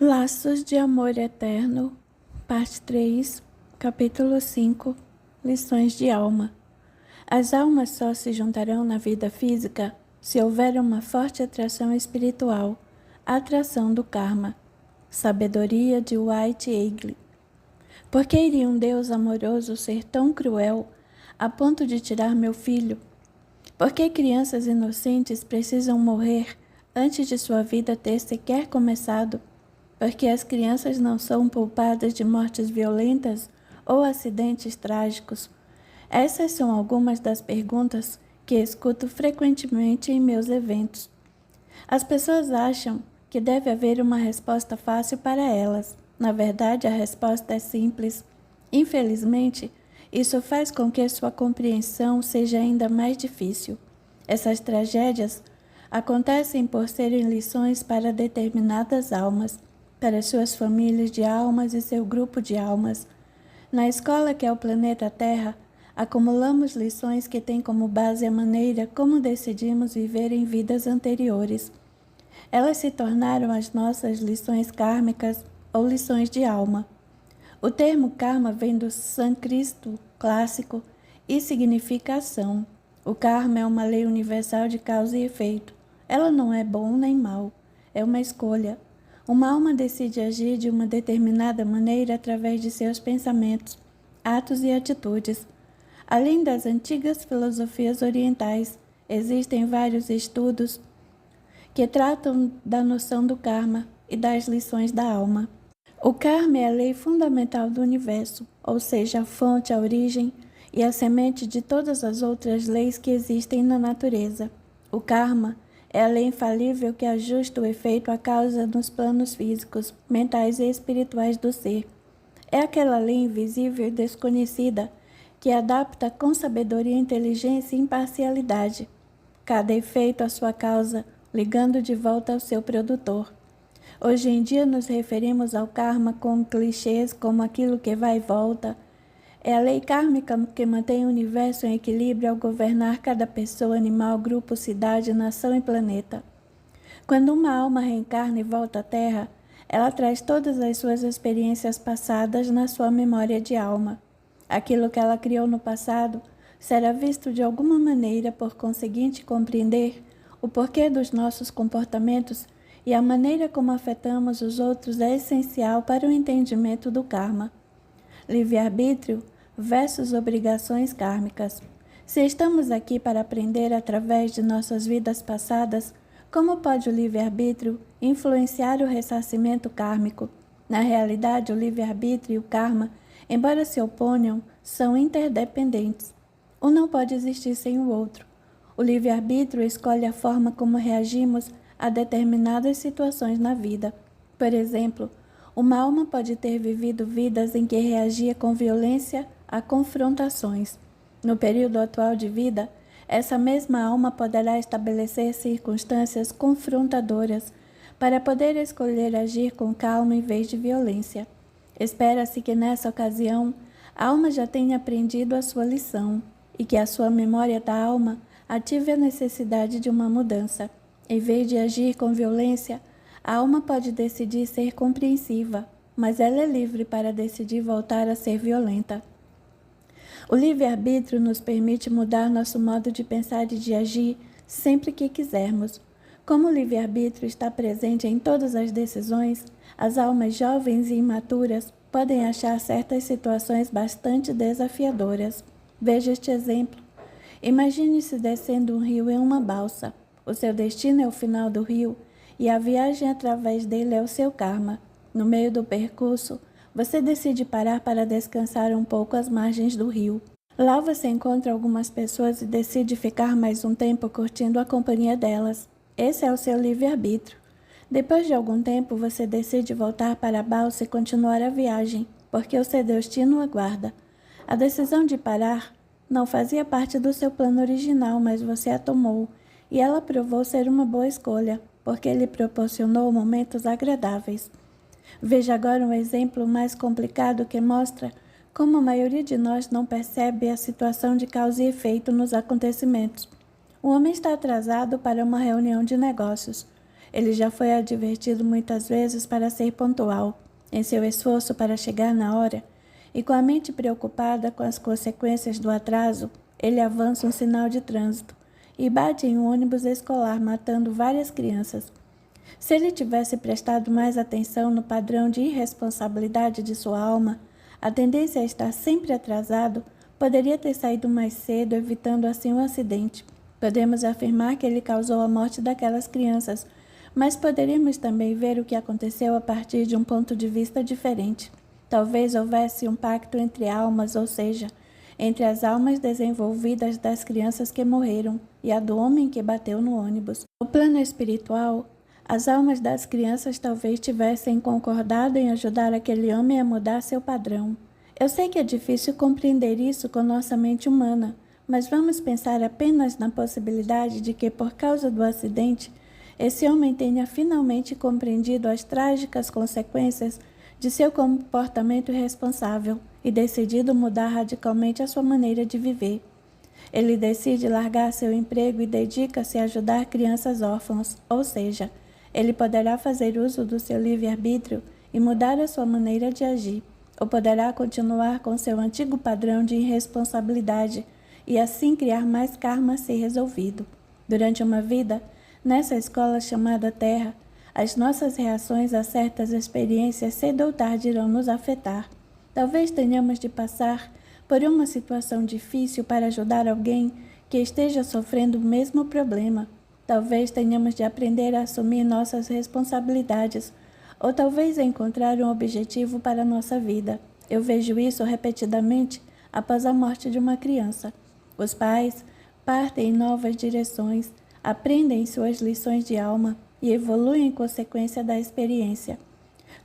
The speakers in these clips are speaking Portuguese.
Laços de Amor Eterno, Parte 3, Capítulo 5, Lições de Alma. As almas só se juntarão na vida física se houver uma forte atração espiritual, a atração do karma. Sabedoria de White Eagle. Por que iria um Deus amoroso ser tão cruel a ponto de tirar meu filho? Por que crianças inocentes precisam morrer antes de sua vida ter sequer começado? Porque as crianças não são poupadas de mortes violentas ou acidentes trágicos? Essas são algumas das perguntas que escuto frequentemente em meus eventos. As pessoas acham que deve haver uma resposta fácil para elas. Na verdade, a resposta é simples. Infelizmente, isso faz com que sua compreensão seja ainda mais difícil. Essas tragédias acontecem por serem lições para determinadas almas, para suas famílias de almas e seu grupo de almas. Na escola que é o planeta Terra, acumulamos lições que têm como base a maneira como decidimos viver em vidas anteriores. Elas se tornaram as nossas lições kármicas ou lições de alma. O termo karma vem do sânscrito clássico e significa ação. O karma é uma lei universal de causa e efeito. Ela não é bom nem mal, é uma escolha. Uma alma decide agir de uma determinada maneira através de seus pensamentos, atos e atitudes. Além das antigas filosofias orientais, existem vários estudos que tratam da noção do karma e das lições da alma. O karma é a lei fundamental do universo, ou seja, a fonte, a origem e a semente de todas as outras leis que existem na natureza. O karma é a lei infalível que ajusta o efeito à causa nos planos físicos, mentais e espirituais do ser. É aquela lei invisível e desconhecida que adapta com sabedoria, inteligência e imparcialidade cada efeito à sua causa, ligando de volta ao seu produtor. Hoje em dia nos referimos ao karma com clichês como aquilo que vai e volta. É a lei kármica que mantém o universo em equilíbrio ao governar cada pessoa, animal, grupo, cidade, nação e planeta. Quando uma alma reencarna e volta à Terra, ela traz todas as suas experiências passadas na sua memória de alma. Aquilo que ela criou no passado será visto de alguma maneira, por conseguinte, compreender o porquê dos nossos comportamentos e a maneira como afetamos os outros é essencial para o entendimento do karma. Livre-arbítrio versus obrigações kármicas. Se estamos aqui para aprender através de nossas vidas passadas, como pode o livre-arbítrio influenciar o ressarcimento kármico? Na realidade, o livre-arbítrio e o karma, embora se oponham, são interdependentes. Um não pode existir sem o outro. O livre-arbítrio escolhe a forma como reagimos a determinadas situações na vida. Por exemplo, uma alma pode ter vivido vidas em que reagia com violência a confrontações. No período atual de vida, essa mesma alma poderá estabelecer circunstâncias confrontadoras para poder escolher agir com calma em vez de violência. Espera-se que nessa ocasião a alma já tenha aprendido a sua lição e que a sua memória da alma ative a necessidade de uma mudança. Em vez de agir com violência, a alma pode decidir ser compreensiva, mas ela é livre para decidir voltar a ser violenta. O livre-arbítrio nos permite mudar nosso modo de pensar e de agir sempre que quisermos. Como o livre-arbítrio está presente em todas as decisões, as almas jovens e imaturas podem achar certas situações bastante desafiadoras. Veja este exemplo. Imagine-se descendo um rio em uma balsa. O seu destino é o final do rio e a viagem através dele é o seu karma. No meio do percurso, você decide parar para descansar um pouco às margens do rio. Lá você encontra algumas pessoas e decide ficar mais um tempo curtindo a companhia delas. Esse é o seu livre-arbítrio. Depois de algum tempo, você decide voltar para a balsa e continuar a viagem, porque o seu destino aguarda. A decisão de parar não fazia parte do seu plano original, mas você a tomou, e ela provou ser uma boa escolha, porque lhe proporcionou momentos agradáveis. Veja agora um exemplo mais complicado que mostra como a maioria de nós não percebe a situação de causa e efeito nos acontecimentos. O homem está atrasado para uma reunião de negócios. Ele já foi advertido muitas vezes para ser pontual em seu esforço para chegar na hora, e com a mente preocupada com as consequências do atraso, ele avança um sinal de trânsito e bate em um ônibus escolar, matando várias crianças. Se ele tivesse prestado mais atenção no padrão de irresponsabilidade de sua alma, a tendência a estar sempre atrasado, poderia ter saído mais cedo, evitando assim um acidente. Podemos afirmar que ele causou a morte daquelas crianças, mas poderíamos também ver o que aconteceu a partir de um ponto de vista diferente. Talvez houvesse um pacto entre almas, ou seja, entre as almas desenvolvidas das crianças que morreram e a do homem que bateu no ônibus. No plano espiritual, as almas das crianças talvez tivessem concordado em ajudar aquele homem a mudar seu padrão. Eu sei que é difícil compreender isso com nossa mente humana, mas vamos pensar apenas na possibilidade de que, por causa do acidente, esse homem tenha finalmente compreendido as trágicas consequências de seu comportamento irresponsável e decidido mudar radicalmente a sua maneira de viver. Ele decide largar seu emprego e dedica-se a ajudar crianças órfãs, ou seja, ele poderá fazer uso do seu livre-arbítrio e mudar a sua maneira de agir, ou poderá continuar com seu antigo padrão de irresponsabilidade e assim criar mais karma a ser resolvido. Durante uma vida, nessa escola chamada Terra, as nossas reações a certas experiências cedo ou tarde irão nos afetar. Talvez tenhamos de passar por uma situação difícil para ajudar alguém que esteja sofrendo o mesmo problema. Talvez tenhamos de aprender a assumir nossas responsabilidades, ou talvez encontrar um objetivo para a nossa vida. Eu vejo isso repetidamente após a morte de uma criança. Os pais partem em novas direções, aprendem suas lições de alma e evoluem em consequência da experiência.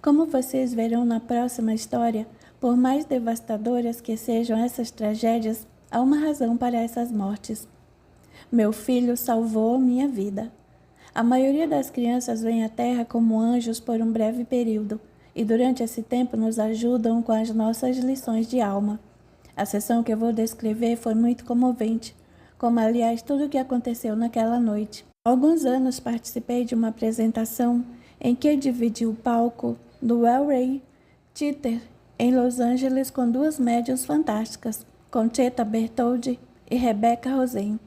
Como vocês verão na próxima história, por mais devastadoras que sejam essas tragédias, há uma razão para essas mortes. Meu filho salvou minha vida. A maioria das crianças vem à Terra como anjos por um breve período, e durante esse tempo nos ajudam com as nossas lições de alma. A sessão que eu vou descrever foi muito comovente, como aliás tudo o que aconteceu naquela noite. Há alguns anos participei de uma apresentação em que dividi o palco do El Rey Theater em Los Angeles com duas médiuns fantásticas, Conchetta Bertoldi e Rebecca Rosen.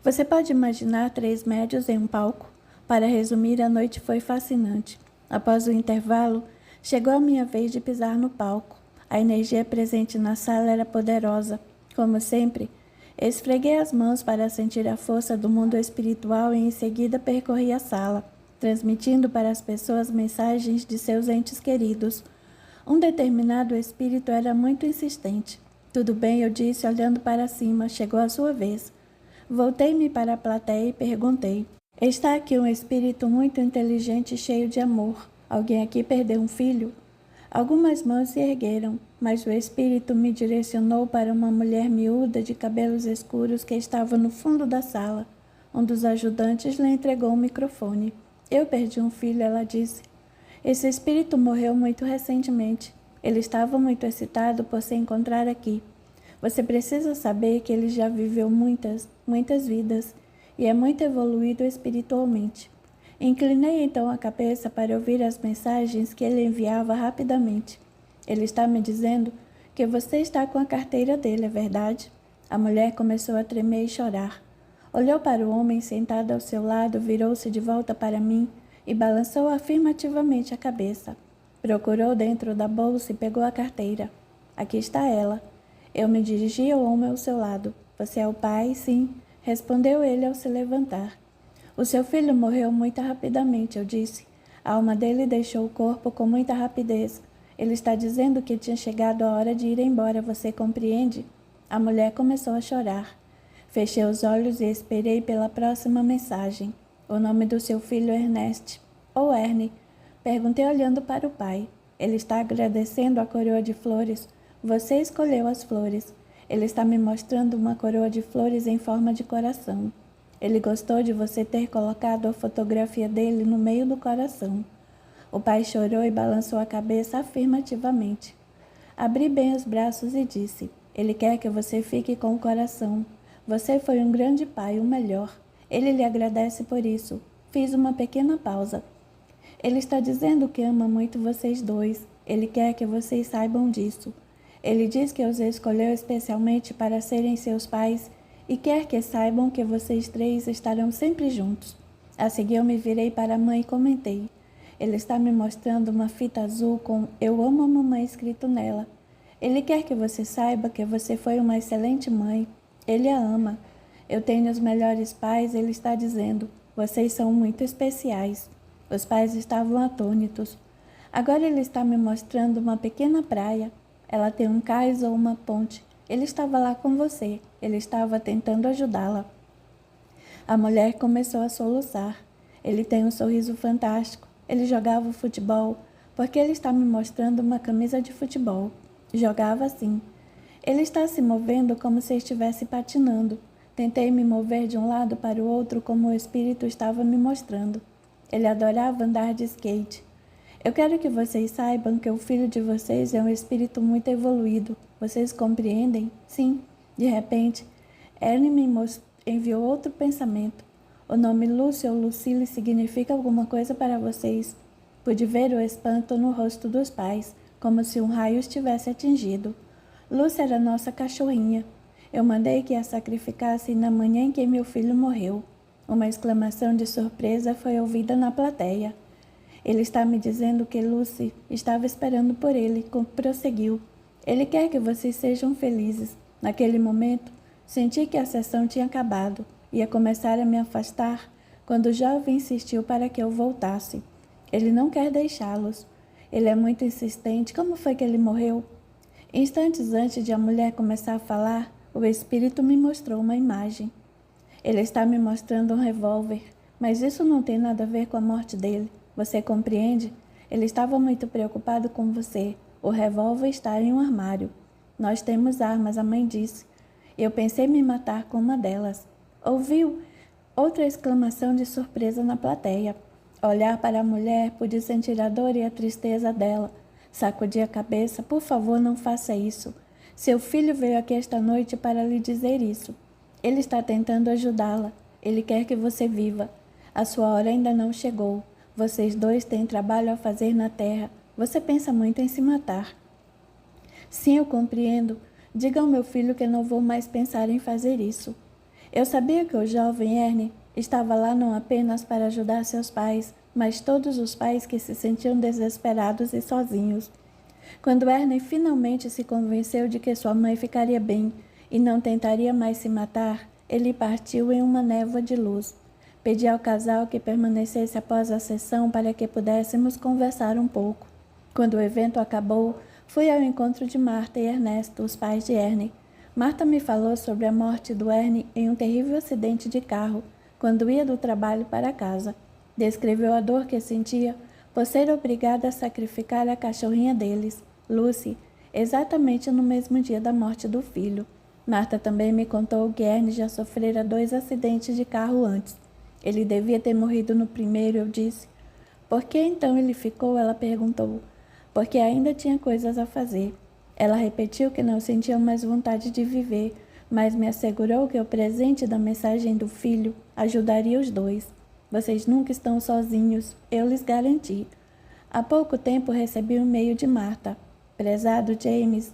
Você pode imaginar 3 médiuns em um palco? Para resumir, a noite foi fascinante. Após o intervalo, chegou a minha vez de pisar no palco. A energia presente na sala era poderosa. Como sempre, esfreguei as mãos para sentir a força do mundo espiritual e em seguida percorri a sala, transmitindo para as pessoas mensagens de seus entes queridos. Um determinado espírito era muito insistente. Tudo bem, eu disse, olhando para cima. Chegou a sua vez. Voltei-me para a plateia e perguntei. Está aqui um espírito muito inteligente e cheio de amor. Alguém aqui perdeu um filho? Algumas mãos se ergueram, mas o espírito me direcionou para uma mulher miúda de cabelos escuros que estava no fundo da sala. Um dos ajudantes lhe entregou um microfone. Eu perdi um filho, ela disse. Esse espírito morreu muito recentemente. Ele estava muito excitado por se encontrar aqui. Você precisa saber que ele já viveu muitas vidas e é muito evoluído espiritualmente. Inclinei então a cabeça para ouvir as mensagens que ele enviava rapidamente. Ele está me dizendo que você está com a carteira dele, é verdade? A mulher começou a tremer e chorar. Olhou para o homem sentado ao seu lado, virou-se de volta para mim e balançou afirmativamente a cabeça. Procurou dentro da bolsa e pegou a carteira. Aqui está ela. Eu me dirigi ao homem ao seu lado. Você é o pai? Sim, respondeu ele ao se levantar. O seu filho morreu muito rapidamente, eu disse. A alma dele deixou o corpo com muita rapidez. Ele está dizendo que tinha chegado a hora de ir embora, você compreende? A mulher começou a chorar. Fechei os olhos e esperei pela próxima mensagem. O nome do seu filho é Ernest, ou Ernie. Perguntei olhando para o pai. Ele está agradecendo a coroa de flores. Você escolheu as flores. Ele está me mostrando uma coroa de flores em forma de coração. Ele gostou de você ter colocado a fotografia dele no meio do coração. O pai chorou e balançou a cabeça afirmativamente. Abri bem os braços e disse, ele quer que você fique com o coração. Você foi um grande pai, o melhor. Ele lhe agradece por isso. Fiz uma pequena pausa. Ele está dizendo que ama muito vocês dois. Ele quer que vocês saibam disso. Ele diz que os escolheu especialmente para serem seus pais e quer que saibam que vocês três estarão sempre juntos. A seguir eu me virei para a mãe e comentei. Ele está me mostrando uma fita azul com "Eu amo a mamãe" escrito nela. Ele quer que você saiba que você foi uma excelente mãe. Ele a ama. Eu tenho os melhores pais, ele está dizendo. Vocês são muito especiais. Os pais estavam atônitos. Agora ele está me mostrando uma pequena praia. Ela tem um cais ou uma ponte. Ele estava lá com você. Ele estava tentando ajudá-la. A mulher começou a soluçar. Ele tem um sorriso fantástico. Ele jogava futebol, porque ele está me mostrando uma camisa de futebol. Jogava assim. Ele está se movendo como se estivesse patinando. Tentei me mover de um lado para o outro como o espírito estava me mostrando. Ele adorava andar de skate. Eu quero que vocês saibam que o filho de vocês é um espírito muito evoluído. Vocês compreendem? Sim. De repente, Ernie me enviou outro pensamento. O nome Lúcia ou Lucille significa alguma coisa para vocês. Pude ver o espanto no rosto dos pais, como se um raio os tivesse atingido. Lúcia era nossa cachorrinha. Eu mandei que a sacrificassem na manhã em que meu filho morreu. Uma exclamação de surpresa foi ouvida na plateia. Ele está me dizendo que Lucy estava esperando por ele, prosseguiu. Ele quer que vocês sejam felizes. Naquele momento, senti que a sessão tinha acabado. Ia começar a me afastar quando o jovem insistiu para que eu voltasse. Ele não quer deixá-los. Ele é muito insistente. Como foi que ele morreu? Instantes antes de a mulher começar a falar, o espírito me mostrou uma imagem. Ele está me mostrando um revólver, mas isso não tem nada a ver com a morte dele. Você compreende? Ele estava muito preocupado com você. O revólver está em um armário. Nós temos armas, a mãe disse. Eu pensei em me matar com uma delas. Ouviu outra exclamação de surpresa na plateia. Olhar para a mulher, pude sentir a dor e a tristeza dela. Sacudi a cabeça. Por favor, não faça isso. Seu filho veio aqui esta noite para lhe dizer isso. Ele está tentando ajudá-la. Ele quer que você viva. A sua hora ainda não chegou. Vocês dois têm trabalho a fazer na terra. Você pensa muito em se matar. Sim, eu compreendo. Diga ao meu filho que não vou mais pensar em fazer isso. Eu sabia que o jovem Ernie estava lá não apenas para ajudar seus pais, mas todos os pais que se sentiam desesperados e sozinhos. Quando Ernie finalmente se convenceu de que sua mãe ficaria bem e não tentaria mais se matar, ele partiu em uma névoa de luz. Pedi ao casal que permanecesse após a sessão para que pudéssemos conversar um pouco. Quando o evento acabou, fui ao encontro de Marta e Ernesto, os pais de Ernie. Marta me falou sobre a morte do Ernie em um terrível acidente de carro, quando ia do trabalho para casa. Descreveu a dor que sentia por ser obrigada a sacrificar a cachorrinha deles, Lucy, exatamente no mesmo dia da morte do filho. Marta também me contou que Ernie já sofrera 2 acidentes de carro antes. Ele devia ter morrido no primeiro, eu disse. Por que então ele ficou? Ela perguntou. Porque ainda tinha coisas a fazer. Ela repetiu que não sentia mais vontade de viver, mas me assegurou que o presente da mensagem do filho ajudaria os dois. Vocês nunca estão sozinhos, eu lhes garanti. Há pouco tempo recebi um e-mail de Marta. Prezado James,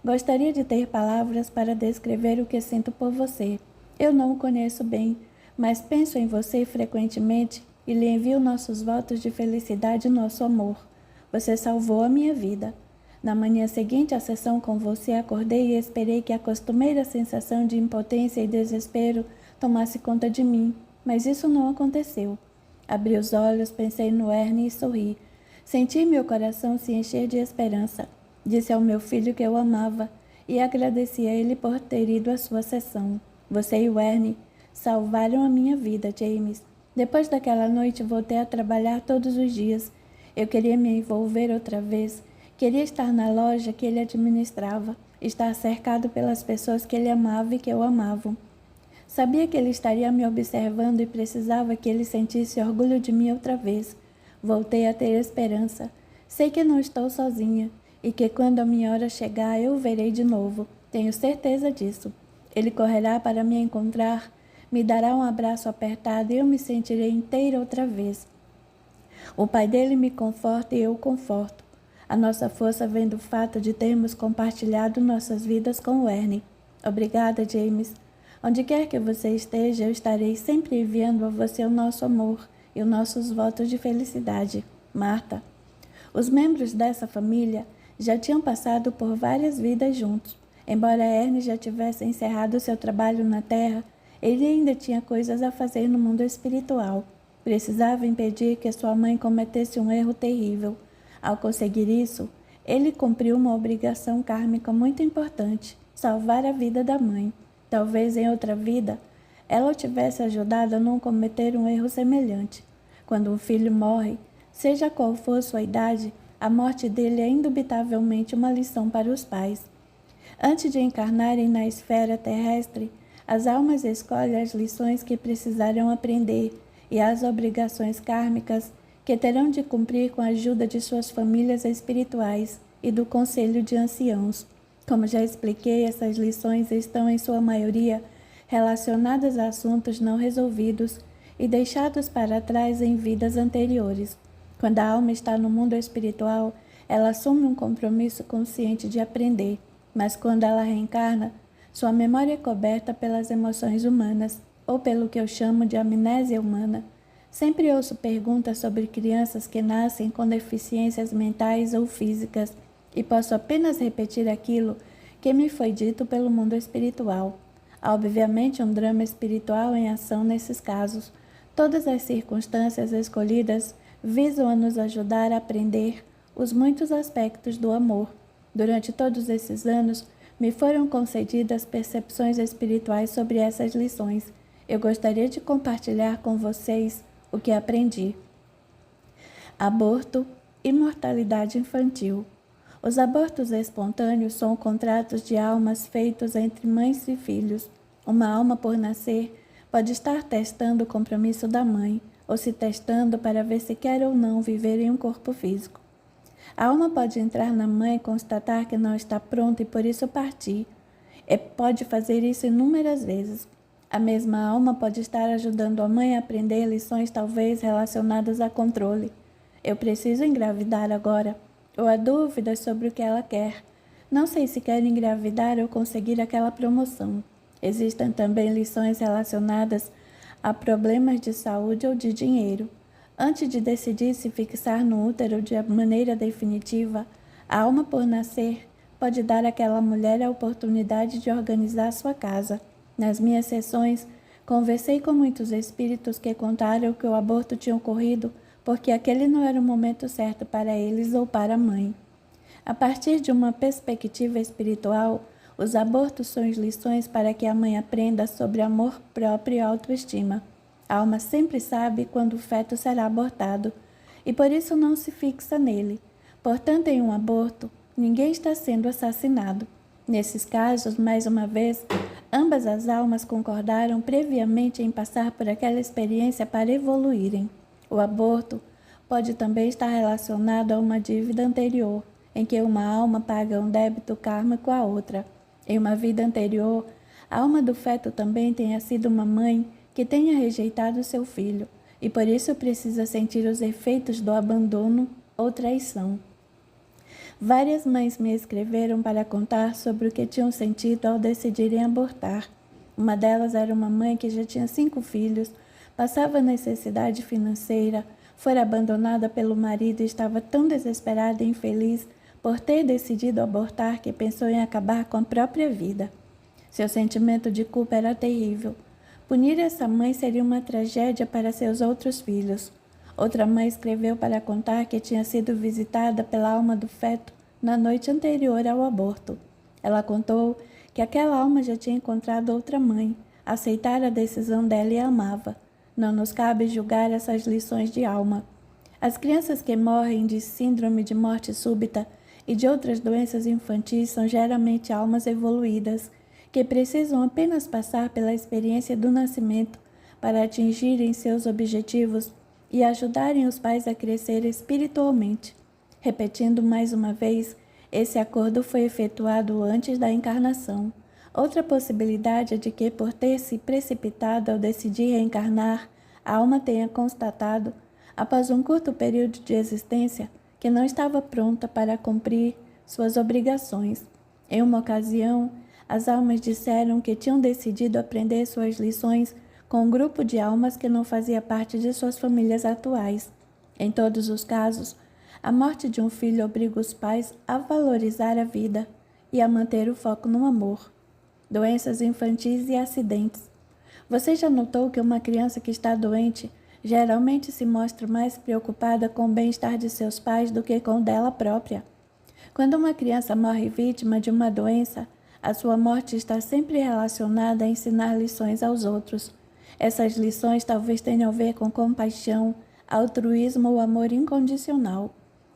gostaria de ter palavras para descrever o que sinto por você. Eu não o conheço bem, mas penso em você frequentemente e lhe envio nossos votos de felicidade e nosso amor. Você salvou a minha vida. Na manhã seguinte à sessão com você, acordei e esperei que a costumeira sensação de impotência e desespero tomasse conta de mim, mas isso não aconteceu. Abri os olhos, pensei no Ernie e sorri. Senti meu coração se encher de esperança. Disse ao meu filho que eu amava e agradeci a ele por ter ido à sua sessão. Você e o Ernie salvaram a minha vida, James. Depois daquela noite, voltei a trabalhar todos os dias. Eu queria me envolver outra vez. Queria estar na loja que ele administrava, estar cercado pelas pessoas que ele amava e que eu amava. Sabia que ele estaria me observando e precisava que ele sentisse orgulho de mim outra vez. Voltei a ter esperança. Sei que não estou sozinha e que quando a minha hora chegar eu o verei de novo. Tenho certeza disso. Ele correrá para me encontrar, me dará um abraço apertado e eu me sentirei inteira outra vez. O pai dele me conforta e eu o conforto. A nossa força vem do fato de termos compartilhado nossas vidas com o Ernie. Obrigada, James. Onde quer que você esteja, eu estarei sempre enviando a você o nosso amor e os nossos votos de felicidade. Marta. Os membros dessa família já tinham passado por várias vidas juntos. Embora Ernie já tivesse encerrado seu trabalho na Terra, ele ainda tinha coisas a fazer no mundo espiritual. Precisava impedir que sua mãe cometesse um erro terrível. Ao conseguir isso, ele cumpriu uma obrigação kármica muito importante: salvar a vida da mãe. Talvez em outra vida, ela o tivesse ajudado a não cometer um erro semelhante. Quando um filho morre, seja qual for sua idade, a morte dele é indubitavelmente uma lição para os pais. Antes de encarnarem na esfera terrestre, as almas escolhem as lições que precisarão aprender e as obrigações kármicas que terão de cumprir com a ajuda de suas famílias espirituais e do conselho de anciãos. Como já expliquei, essas lições estão, em sua maioria, relacionadas a assuntos não resolvidos e deixados para trás em vidas anteriores. Quando a alma está no mundo espiritual, ela assume um compromisso consciente de aprender, mas quando ela reencarna, sua memória é coberta pelas emoções humanas, ou pelo que eu chamo de amnésia humana. Sempre ouço perguntas sobre crianças que nascem com deficiências mentais ou físicas, e posso apenas repetir aquilo que me foi dito pelo mundo espiritual. Há obviamente um drama espiritual em ação nesses casos. Todas as circunstâncias escolhidas visam a nos ajudar a aprender os muitos aspectos do amor. Durante todos esses anos, me foram concedidas percepções espirituais sobre essas lições. Eu gostaria de compartilhar com vocês o que aprendi. Aborto e mortalidade infantil. Os abortos espontâneos são contratos de almas feitos entre mães e filhos. Uma alma por nascer pode estar testando o compromisso da mãe, ou se testando para ver se quer ou não viver em um corpo físico. A alma pode entrar na mãe e constatar que não está pronta e por isso partir. E pode fazer isso inúmeras vezes. A mesma alma pode estar ajudando a mãe a aprender lições talvez relacionadas a controle. Eu preciso engravidar agora. Ou há dúvidas sobre o que ela quer. Não sei se quer engravidar ou conseguir aquela promoção. Existem também lições relacionadas a problemas de saúde ou de dinheiro. Antes de decidir se fixar no útero de maneira definitiva, a alma por nascer pode dar àquela mulher a oportunidade de organizar sua casa. Nas minhas sessões, conversei com muitos espíritos que contaram que o aborto tinha ocorrido porque aquele não era o momento certo para eles ou para a mãe. A partir de uma perspectiva espiritual, os abortos são lições para que a mãe aprenda sobre amor próprio e autoestima. A alma sempre sabe quando o feto será abortado, e por isso não se fixa nele. Portanto, em um aborto, ninguém está sendo assassinado. Nesses casos, mais uma vez, ambas as almas concordaram previamente em passar por aquela experiência para evoluírem. O aborto pode também estar relacionado a uma dívida anterior, em que uma alma paga um débito kármico à outra. Em uma vida anterior, a alma do feto também tenha sido uma mãe que tenha rejeitado seu filho, e por isso precisa sentir os efeitos do abandono ou traição. Várias mães me escreveram para contar sobre o que tinham sentido ao decidirem abortar. Uma delas era uma mãe que já tinha 5 filhos, passava necessidade financeira, fora abandonada pelo marido e estava tão desesperada e infeliz por ter decidido abortar que pensou em acabar com a própria vida. Seu sentimento de culpa era terrível. Punir essa mãe seria uma tragédia para seus outros filhos. Outra mãe escreveu para contar que tinha sido visitada pela alma do feto na noite anterior ao aborto. Ela contou que aquela alma já tinha encontrado outra mãe, aceitara a decisão dela e a amava. Não nos cabe julgar essas lições de alma. As crianças que morrem de síndrome de morte súbita e de outras doenças infantis são geralmente almas evoluídas, que precisam apenas passar pela experiência do nascimento para atingirem seus objetivos e ajudarem os pais a crescer espiritualmente. Repetindo mais uma vez, esse acordo foi efetuado antes da encarnação. Outra possibilidade é de que, por ter se precipitado ao decidir reencarnar, a alma tenha constatado, após um curto período de existência, que não estava pronta para cumprir suas obrigações. Em uma ocasião, as almas disseram que tinham decidido aprender suas lições com um grupo de almas que não fazia parte de suas famílias atuais. Em todos os casos, a morte de um filho obriga os pais a valorizar a vida e a manter o foco no amor. Doenças infantis e acidentes. Você já notou que uma criança que está doente geralmente se mostra mais preocupada com o bem-estar de seus pais do que com o dela própria? Quando uma criança morre vítima de uma doença, a sua morte está sempre relacionada a ensinar lições aos outros. Essas lições talvez tenham a ver com compaixão, altruísmo ou amor incondicional.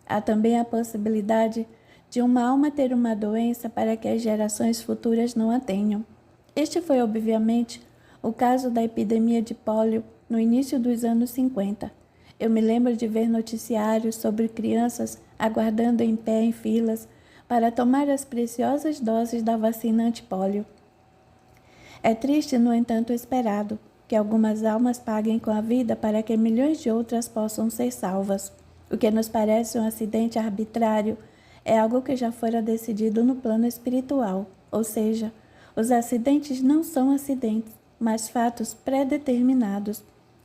Há também a possibilidade de uma alma ter uma doença para que as gerações futuras não a tenham. Este foi, obviamente, o caso da epidemia de pólio no início dos anos 50. Eu me lembro de ver noticiários sobre crianças aguardando em pé em filas para tomar as preciosas doses da vacina antipólio. É triste, no entanto, esperado que algumas almas paguem com a vida para que milhões de outras possam ser salvas. O que nos parece um acidente arbitrário é algo que já fora decidido no plano espiritual, ou seja, os acidentes não são acidentes, mas fatos pré-determinados.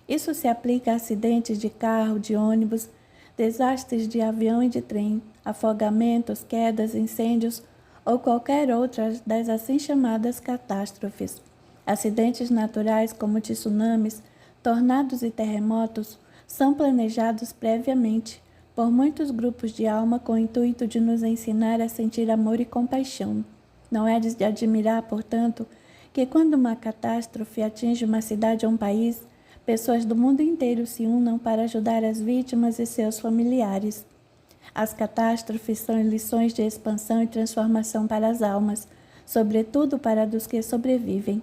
Isso se aplica a acidentes de carro, de ônibus, desastres de avião e de trem, afogamentos, quedas, incêndios ou qualquer outra das assim chamadas catástrofes. Acidentes naturais como tsunamis, tornados e terremotos são planejados previamente por muitos grupos de alma com o intuito de nos ensinar a sentir amor e compaixão. Não é de admirar, portanto, que quando uma catástrofe atinge uma cidade ou um país, pessoas do mundo inteiro se unam para ajudar as vítimas e seus familiares. As catástrofes são lições de expansão e transformação para as almas, sobretudo para dos que sobrevivem.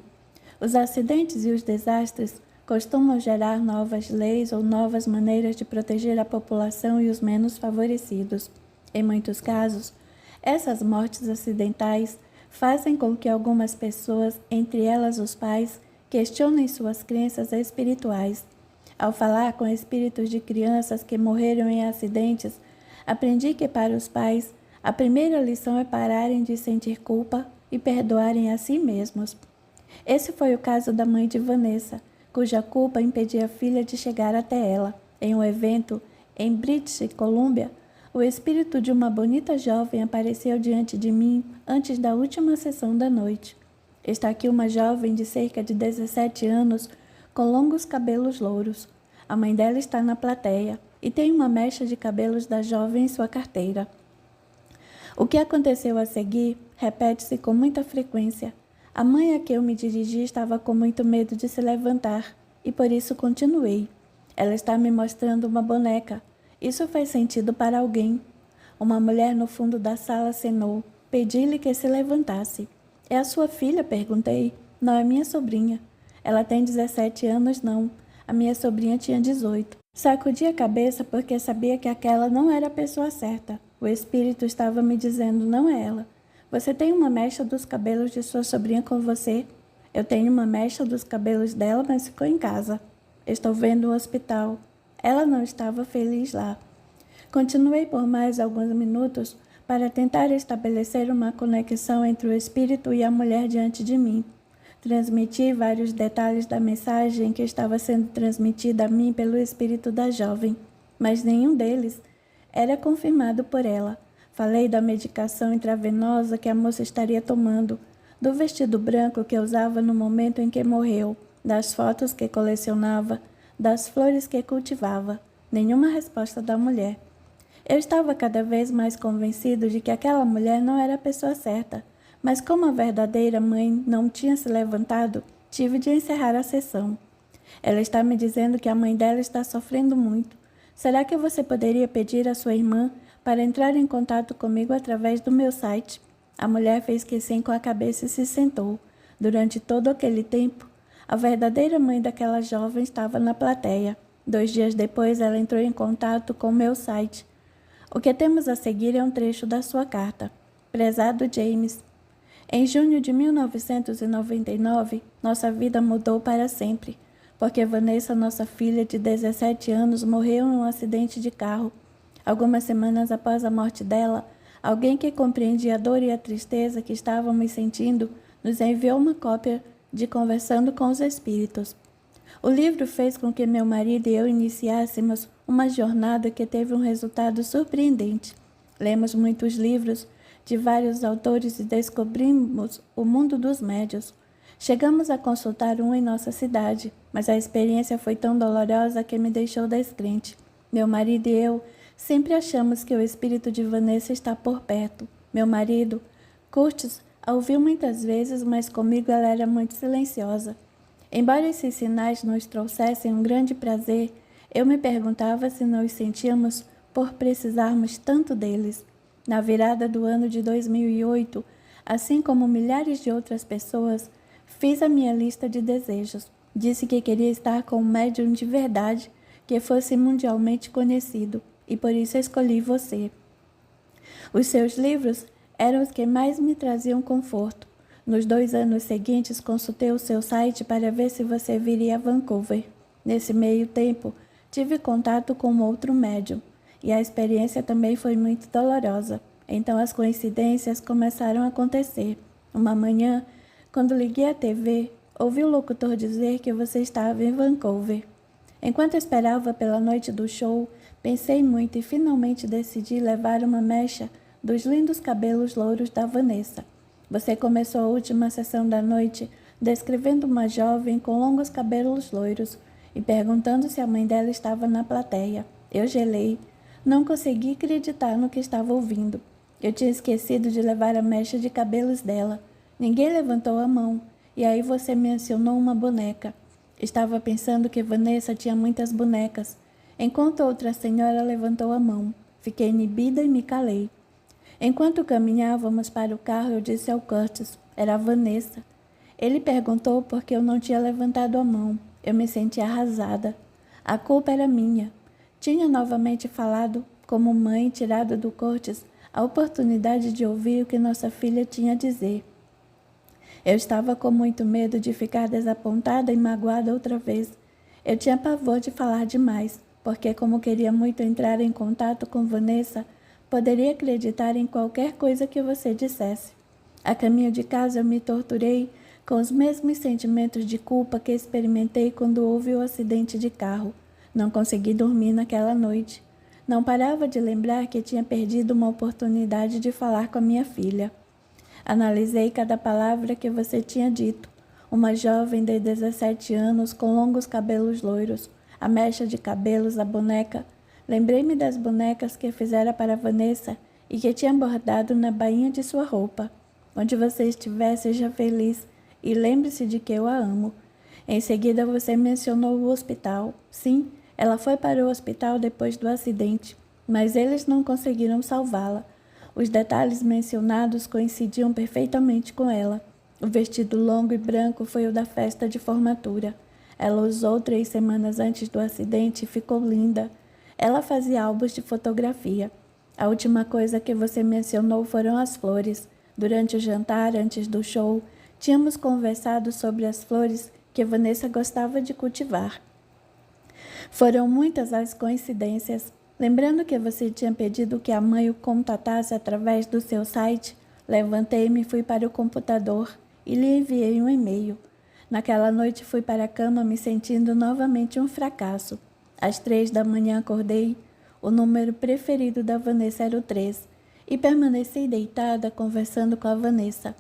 Os acidentes e os desastres costumam gerar novas leis ou novas maneiras de proteger a população e os menos favorecidos. Em muitos casos, essas mortes acidentais fazem com que algumas pessoas, entre elas os pais, questionem suas crenças espirituais. Ao falar com espíritos de crianças que morreram em acidentes, aprendi que para os pais, a primeira lição é pararem de sentir culpa e perdoarem a si mesmos. Esse foi o caso da mãe de Vanessa, cuja culpa impedia a filha de chegar até ela. Em um evento em British Columbia, o espírito de uma bonita jovem apareceu diante de mim antes da última sessão da noite. Está aqui uma jovem de cerca de 17 anos, com longos cabelos louros. A mãe dela está na plateia e tem uma mecha de cabelos da jovem em sua carteira. O que aconteceu a seguir repete-se com muita frequência. A mãe a que eu me dirigi estava com muito medo de se levantar, e por isso continuei. Ela está me mostrando uma boneca. Isso faz sentido para alguém. Uma mulher no fundo da sala acenou. Pedi-lhe que se levantasse. É a sua filha? Perguntei. Não é minha sobrinha. Ela tem 17 anos, não. A minha sobrinha tinha 18. Sacudi a cabeça porque sabia que aquela não era a pessoa certa. O espírito estava me dizendo, não é ela. Você tem uma mecha dos cabelos de sua sobrinha com você? Eu tenho uma mecha dos cabelos dela, mas ficou em casa. Estou vendo o hospital. Ela não estava feliz lá. Continuei por mais alguns minutos para tentar estabelecer uma conexão entre o espírito e a mulher diante de mim. Transmiti vários detalhes da mensagem que estava sendo transmitida a mim pelo espírito da jovem, mas nenhum deles era confirmado por ela. Falei da medicação intravenosa que a moça estaria tomando, do vestido branco que usava no momento em que morreu, das fotos que colecionava, das flores que cultivava. Nenhuma resposta da mulher. Eu estava cada vez mais convencido de que aquela mulher não era a pessoa certa, mas como a verdadeira mãe não tinha se levantado, tive de encerrar a sessão. Ela está me dizendo que a mãe dela está sofrendo muito. Será que você poderia pedir à sua irmã para entrar em contato comigo através do meu site? A mulher fez que sim com a cabeça e se sentou. Durante todo aquele tempo, a verdadeira mãe daquela jovem estava na plateia. 2 dias depois, ela entrou em contato com o meu site. O que temos a seguir é um trecho da sua carta. Prezado James, Em junho de 1999, nossa vida mudou para sempre, porque Vanessa, nossa filha de 17 anos, morreu em um acidente de carro. Algumas semanas após a morte dela, alguém que compreendia a dor e a tristeza que estávamos sentindo nos enviou uma cópia de Conversando com os Espíritos. O livro fez com que meu marido e eu iniciássemos uma jornada que teve um resultado surpreendente. Lemos muitos livros de vários autores e descobrimos o mundo dos médiuns. Chegamos a consultar um em nossa cidade, mas a experiência foi tão dolorosa que me deixou descrente. Meu marido e eu sempre achamos que o espírito de Vanessa está por perto. Meu marido, Curtis, a ouviu muitas vezes, mas comigo ela era muito silenciosa. Embora esses sinais nos trouxessem um grande prazer, eu me perguntava se nos sentíamos por precisarmos tanto deles. Na virada do ano de 2008, assim como milhares de outras pessoas, fiz a minha lista de desejos. Disse que queria estar com um médium de verdade que fosse mundialmente conhecido, e por isso escolhi você. Os seus livros eram os que mais me traziam conforto. Nos 2 anos seguintes, consultei o seu site para ver se você viria a Vancouver. Nesse meio tempo, tive contato com outro médium, e a experiência também foi muito dolorosa. Então as coincidências começaram a acontecer. Uma manhã, quando liguei a TV, ouvi o locutor dizer que você estava em Vancouver. Enquanto esperava pela noite do show, pensei muito e finalmente decidi levar uma mecha dos lindos cabelos louros da Vanessa. Você começou a última sessão da noite descrevendo uma jovem com longos cabelos loiros e perguntando se a mãe dela estava na plateia. Eu gelei. Não consegui acreditar no que estava ouvindo. Eu tinha esquecido de levar a mecha de cabelos dela. Ninguém levantou a mão, e aí você mencionou uma boneca. Estava pensando que Vanessa tinha muitas bonecas, enquanto outra senhora levantou a mão. Fiquei inibida e me calei. Enquanto caminhávamos para o carro, eu disse ao Curtis, era a Vanessa. Ele perguntou por que eu não tinha levantado a mão. Eu me senti arrasada. A culpa era minha. Tinha novamente falado, como mãe, tirado do Curtis a oportunidade de ouvir o que nossa filha tinha a dizer. Eu estava com muito medo de ficar desapontada e magoada outra vez. Eu tinha pavor de falar demais, porque como queria muito entrar em contato com Vanessa, poderia acreditar em qualquer coisa que você dissesse. A caminho de casa eu me torturei com os mesmos sentimentos de culpa que experimentei quando houve o acidente de carro. Não consegui dormir naquela noite. Não parava de lembrar que tinha perdido uma oportunidade de falar com a minha filha. Analisei cada palavra que você tinha dito. Uma jovem de 17 anos com longos cabelos loiros, a mecha de cabelos, a boneca. Lembrei-me das bonecas que fizera para Vanessa e que tinha bordado na bainha de sua roupa. Onde você estiver, seja feliz e lembre-se de que eu a amo. Em seguida, você mencionou o hospital. Sim, ela foi para o hospital depois do acidente, mas eles não conseguiram salvá-la. Os detalhes mencionados coincidiam perfeitamente com ela. O vestido longo e branco foi o da festa de formatura. Ela usou 3 semanas antes do acidente e ficou linda. Ela fazia álbuns de fotografia. A última coisa que você mencionou foram as flores. Durante o jantar, antes do show, tínhamos conversado sobre as flores que Vanessa gostava de cultivar. Foram muitas as coincidências. Lembrando que você tinha pedido que a mãe o contatasse através do seu site, levantei-me e fui para o computador e lhe enviei um e-mail. Naquela noite fui para a cama me sentindo novamente um fracasso. Às 3 da manhã acordei. O número preferido da Vanessa era o 3 e permaneci deitada conversando com a Vanessa.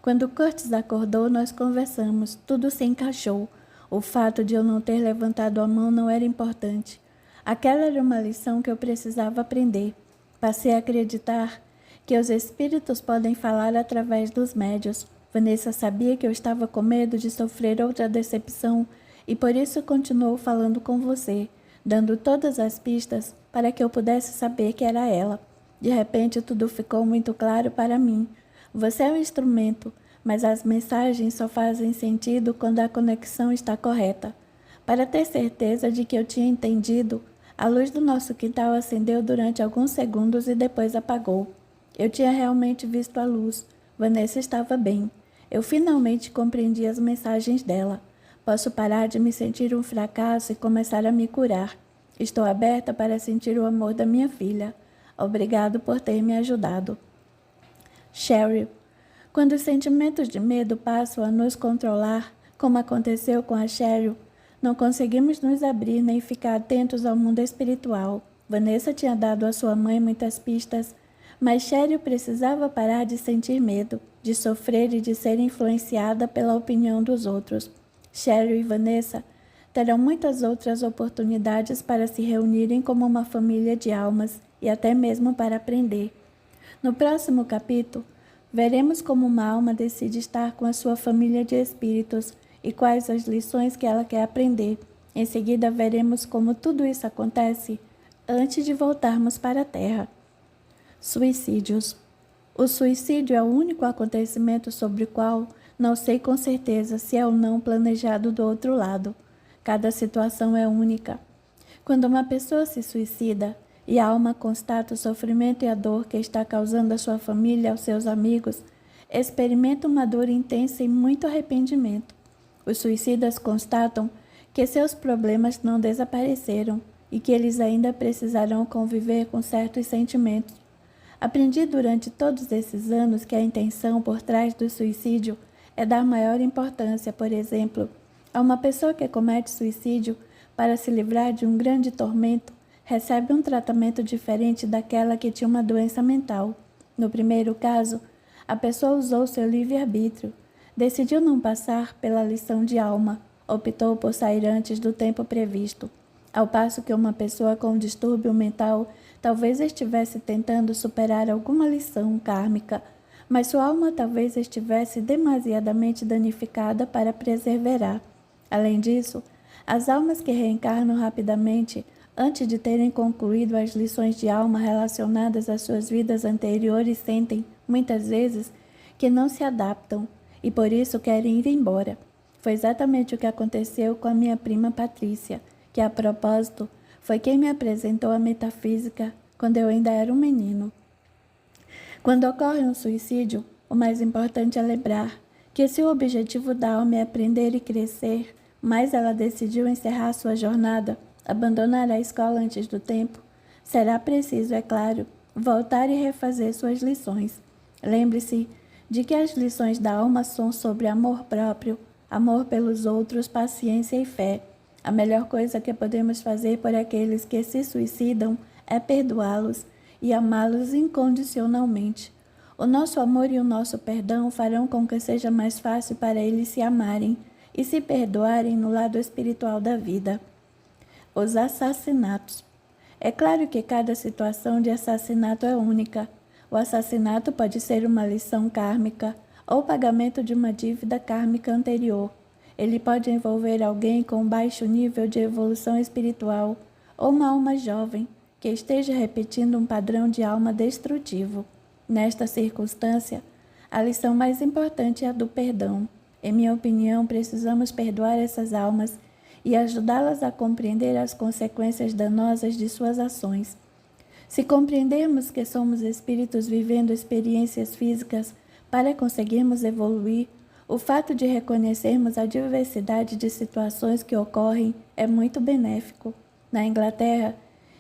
Quando Curtis acordou, nós conversamos. Tudo se encaixou. O fato de eu não ter levantado a mão não era importante. Aquela era uma lição que eu precisava aprender. Passei a acreditar que os espíritos podem falar através dos médiuns. Vanessa sabia que eu estava com medo de sofrer outra decepção e por isso continuou falando com você, dando todas as pistas para que eu pudesse saber que era ela. De repente, tudo ficou muito claro para mim. Você é um instrumento, mas as mensagens só fazem sentido quando a conexão está correta. Para ter certeza de que eu tinha entendido, a luz do nosso quintal acendeu durante alguns segundos e depois apagou. Eu tinha realmente visto a luz, Vanessa estava bem. Eu finalmente compreendi as mensagens dela. Posso parar de me sentir um fracasso e começar a me curar. Estou aberta para sentir o amor da minha filha. Obrigado por ter me ajudado. Cheryl. Quando os sentimentos de medo passam a nos controlar, como aconteceu com a Cheryl, não conseguimos nos abrir nem ficar atentos ao mundo espiritual. Vanessa tinha dado à sua mãe muitas pistas, mas Cheryl precisava parar de sentir medo, de sofrer e de ser influenciada pela opinião dos outros. Cheryl e Vanessa terão muitas outras oportunidades para se reunirem como uma família de almas e até mesmo para aprender. No próximo capítulo, veremos como uma alma decide estar com a sua família de espíritos e quais as lições que ela quer aprender. Em seguida, veremos como tudo isso acontece antes de voltarmos para a Terra. Suicídios. O suicídio é o único acontecimento sobre o qual não sei com certeza se é ou não planejado do outro lado. Cada situação é única. Quando uma pessoa se suicida e a alma constata o sofrimento e a dor que está causando à sua família e aos seus amigos, experimenta uma dor intensa e muito arrependimento. Os suicidas constatam que seus problemas não desapareceram e que eles ainda precisarão conviver com certos sentimentos. Aprendi durante todos esses anos que a intenção por trás do suicídio é dar maior importância, por exemplo, a uma pessoa que comete suicídio para se livrar de um grande tormento, recebe um tratamento diferente daquela que tinha uma doença mental. No primeiro caso, a pessoa usou seu livre-arbítrio, decidiu não passar pela lição de alma, optou por sair antes do tempo previsto, ao passo que uma pessoa com um distúrbio mental talvez estivesse tentando superar alguma lição kármica, mas sua alma talvez estivesse demasiadamente danificada para perseverar. Além disso, as almas que reencarnam rapidamente, antes de terem concluído as lições de alma relacionadas às suas vidas anteriores, sentem, muitas vezes, que não se adaptam e por isso querem ir embora. Foi exatamente o que aconteceu com a minha prima Patrícia, que, a propósito, foi quem me apresentou a metafísica quando eu ainda era um menino. Quando ocorre um suicídio, o mais importante é lembrar que se o objetivo da alma é aprender e crescer, mas ela decidiu encerrar sua jornada, abandonar a escola antes do tempo, será preciso, é claro, voltar e refazer suas lições. Lembre-se de que as lições da alma são sobre amor próprio, amor pelos outros, paciência e fé. A melhor coisa que podemos fazer por aqueles que se suicidam é perdoá-los e amá-los incondicionalmente. O nosso amor e o nosso perdão farão com que seja mais fácil para eles se amarem e se perdoarem no lado espiritual da vida. Os assassinatos. É claro que cada situação de assassinato é única. O assassinato pode ser uma lição kármica ou pagamento de uma dívida kármica anterior. Ele pode envolver alguém com baixo nível de evolução espiritual ou uma alma jovem que esteja repetindo um padrão de alma destrutivo. Nesta circunstância, a lição mais importante é a do perdão. Em minha opinião, precisamos perdoar essas almas e ajudá-las a compreender as consequências danosas de suas ações. Se compreendermos que somos espíritos vivendo experiências físicas para conseguirmos evoluir, o fato de reconhecermos a diversidade de situações que ocorrem é muito benéfico. Na Inglaterra,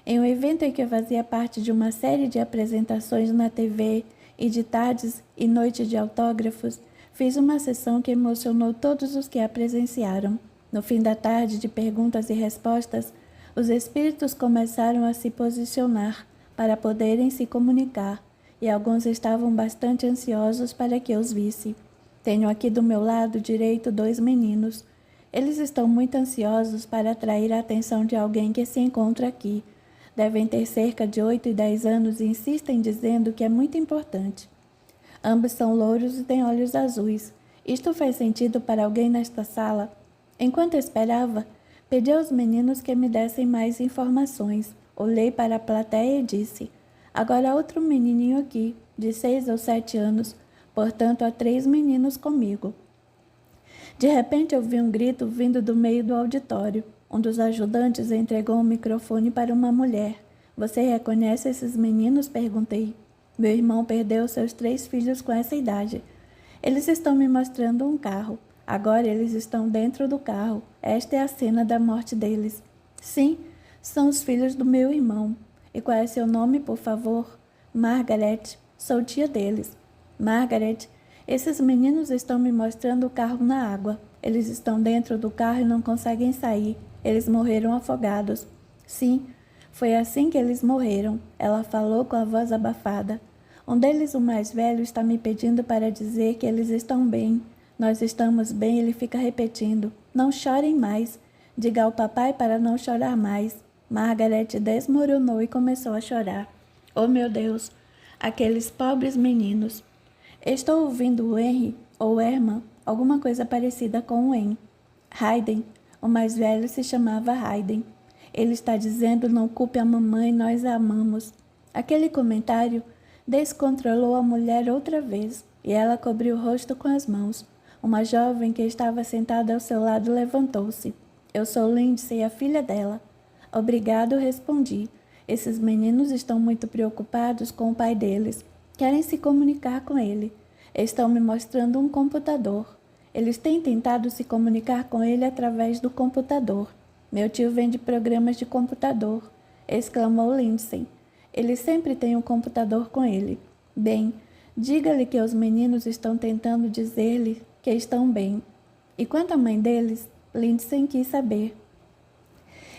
em um evento em que eu fazia parte de uma série de apresentações na TV e de tardes e noites de autógrafos, fiz uma sessão que emocionou todos os que a presenciaram. No fim da tarde de perguntas e respostas, os espíritos começaram a se posicionar para poderem se comunicar, e alguns estavam bastante ansiosos para que eu os visse. Tenho aqui do meu lado direito 2 meninos. Eles estão muito ansiosos para atrair a atenção de alguém que se encontra aqui. Devem ter cerca de 8 e 10 anos e insistem dizendo que é muito importante. Ambos são louros e têm olhos azuis. Isto faz sentido para alguém nesta sala? Enquanto esperava, pedi aos meninos que me dessem mais informações. Olhei para a plateia e disse: agora há outro menininho aqui, de 6 ou 7 anos. Portanto, há 3 meninos comigo. De repente, ouvi um grito vindo do meio do auditório. Um dos ajudantes entregou um microfone para uma mulher. Você reconhece esses meninos? Perguntei. Meu irmão perdeu seus 3 filhos com essa idade. Eles estão me mostrando um carro. Agora eles estão dentro do carro. Esta é a cena da morte deles. Sim, são os filhos do meu irmão. E qual é seu nome, por favor? Margaret. Sou tia deles. Margaret, esses meninos estão me mostrando o carro na água. Eles estão dentro do carro e não conseguem sair. Eles morreram afogados. Sim, foi assim que eles morreram. Ela falou com a voz abafada. Um deles, o mais velho, está me pedindo para dizer que eles estão bem. Nós estamos bem, ele fica repetindo. Não chorem mais. Diga ao papai para não chorar mais. Margaret desmoronou e começou a chorar. Oh, meu Deus! Aqueles pobres meninos. Estou ouvindo o Henry, ou Herman, alguma coisa parecida com o Hen. Hayden, o mais velho, se chamava Hayden. Ele está dizendo, não culpe a mamãe, nós a amamos. Aquele comentário descontrolou a mulher outra vez, e ela cobriu o rosto com as mãos. Uma jovem que estava sentada ao seu lado levantou-se. Eu sou Lindsay, a filha dela. Obrigado, respondi. Esses meninos estão muito preocupados com o pai deles. Querem se comunicar com ele. Estão me mostrando um computador. Eles têm tentado se comunicar com ele através do computador. Meu tio vende programas de computador, exclamou Lindsay. Ele sempre tem um computador com ele. Bem, diga-lhe que os meninos estão tentando dizer-lhe que estão bem. E quanto à mãe deles, Lindsay quis saber.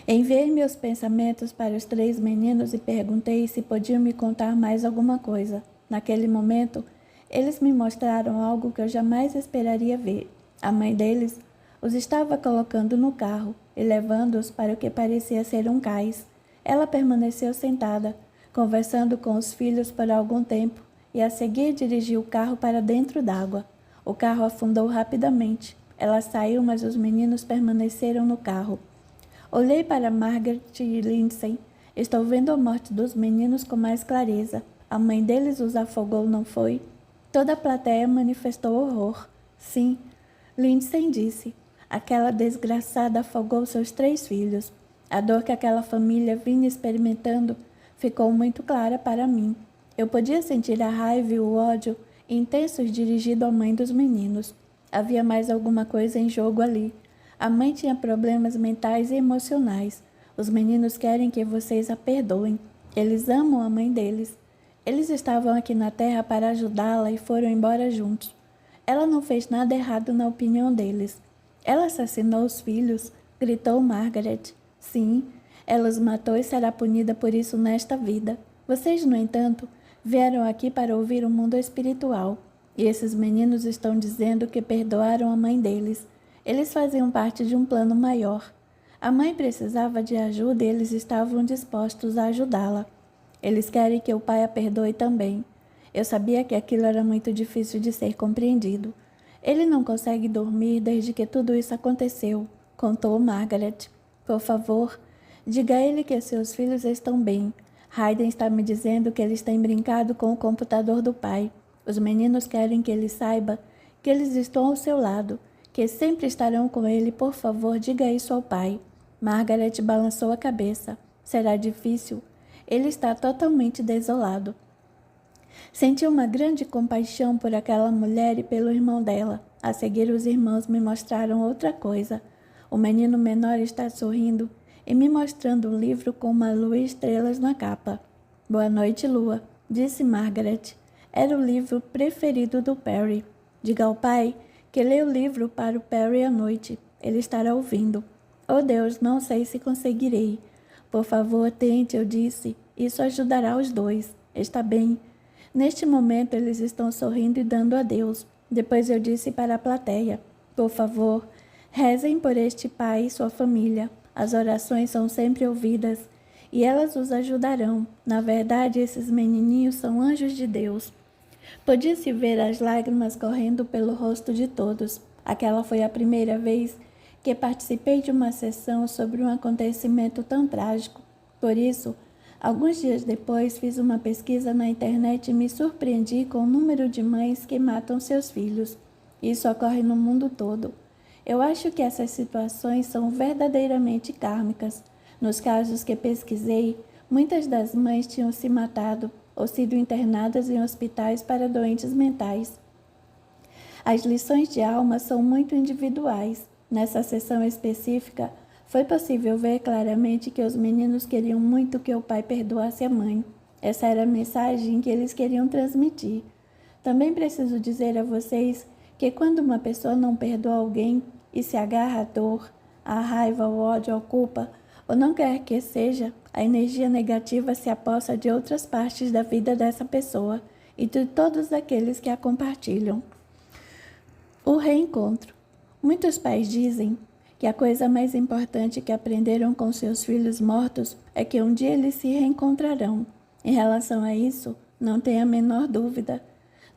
Enviei meus pensamentos para os 3 meninos e perguntei se podiam me contar mais alguma coisa. Naquele momento, eles me mostraram algo que eu jamais esperaria ver. A mãe deles os estava colocando no carro e levando-os para o que parecia ser um cais. Ela permaneceu sentada, conversando com os filhos por algum tempo e a seguir dirigiu o carro para dentro d'água. O carro afundou rapidamente. Ela saiu, mas os meninos permaneceram no carro. Olhei para Margaret e Lindsay. Estou vendo a morte dos meninos com mais clareza. A mãe deles os afogou, não foi? Toda a plateia manifestou horror. Sim, Lindsay disse. Aquela desgraçada afogou seus 3 filhos. A dor que aquela família vinha experimentando ficou muito clara para mim. Eu podia sentir a raiva e o ódio intensos dirigido à mãe dos meninos. Havia mais alguma coisa em jogo ali. A mãe tinha problemas mentais e emocionais. Os meninos querem que vocês a perdoem. Eles amam a mãe deles. Eles estavam aqui na Terra para ajudá-la e foram embora juntos. Ela não fez nada errado na opinião deles. Ela assassinou os filhos, gritou Margaret. Sim, ela os matou e será punida por isso nesta vida. Vocês, no entanto, vieram aqui para ouvir o mundo espiritual. E esses meninos estão dizendo que perdoaram a mãe deles. Eles faziam parte de um plano maior. A mãe precisava de ajuda e eles estavam dispostos a ajudá-la. Eles querem que o pai a perdoe também. Eu sabia que aquilo era muito difícil de ser compreendido. Ele não consegue dormir desde que tudo isso aconteceu, contou Margaret. Por favor, diga a ele que seus filhos estão bem. Hayden está me dizendo que eles têm brincado com o computador do pai. Os meninos querem que ele saiba que eles estão ao seu lado, que sempre estarão com ele. Por favor, diga isso ao pai. Margaret balançou a cabeça. Será difícil. Ele está totalmente desolado. Senti uma grande compaixão por aquela mulher e pelo irmão dela. A seguir, os irmãos me mostraram outra coisa. O menino menor está sorrindo e me mostrando um livro com uma lua e estrelas na capa. Boa noite, Lua, disse Margaret. Era o livro preferido do Perry. Diga ao pai que lê o livro para o Perry à noite. Ele estará ouvindo. Oh Deus, não sei se conseguirei. Por favor, tente, eu disse. Isso ajudará os dois. Está bem. Neste momento, eles estão sorrindo e dando adeus. Depois eu disse para a plateia. Por favor, rezem por este pai e sua família. As orações são sempre ouvidas e elas os ajudarão. Na verdade, esses menininhos são anjos de Deus. Podia-se ver as lágrimas correndo pelo rosto de todos. Aquela foi a primeira vez que participei de uma sessão sobre um acontecimento tão trágico. Por isso, alguns dias depois, fiz uma pesquisa na internet e me surpreendi com o número de mães que matam seus filhos. Isso ocorre no mundo todo. Eu acho que essas situações são verdadeiramente kármicas. Nos casos que pesquisei, muitas das mães tinham se matado ou sido internadas em hospitais para doentes mentais. As lições de alma são muito individuais. Nessa sessão específica, foi possível ver claramente que os meninos queriam muito que o pai perdoasse a mãe. Essa era a mensagem que eles queriam transmitir. Também preciso dizer a vocês que quando uma pessoa não perdoa alguém e se agarra à dor, à raiva, ao ódio, à culpa, ou não quer que seja, a energia negativa se apossa de outras partes da vida dessa pessoa e de todos aqueles que a compartilham. O reencontro. Muitos pais dizem que a coisa mais importante que aprenderam com seus filhos mortos é que um dia eles se reencontrarão. Em relação a isso, não tenha a menor dúvida.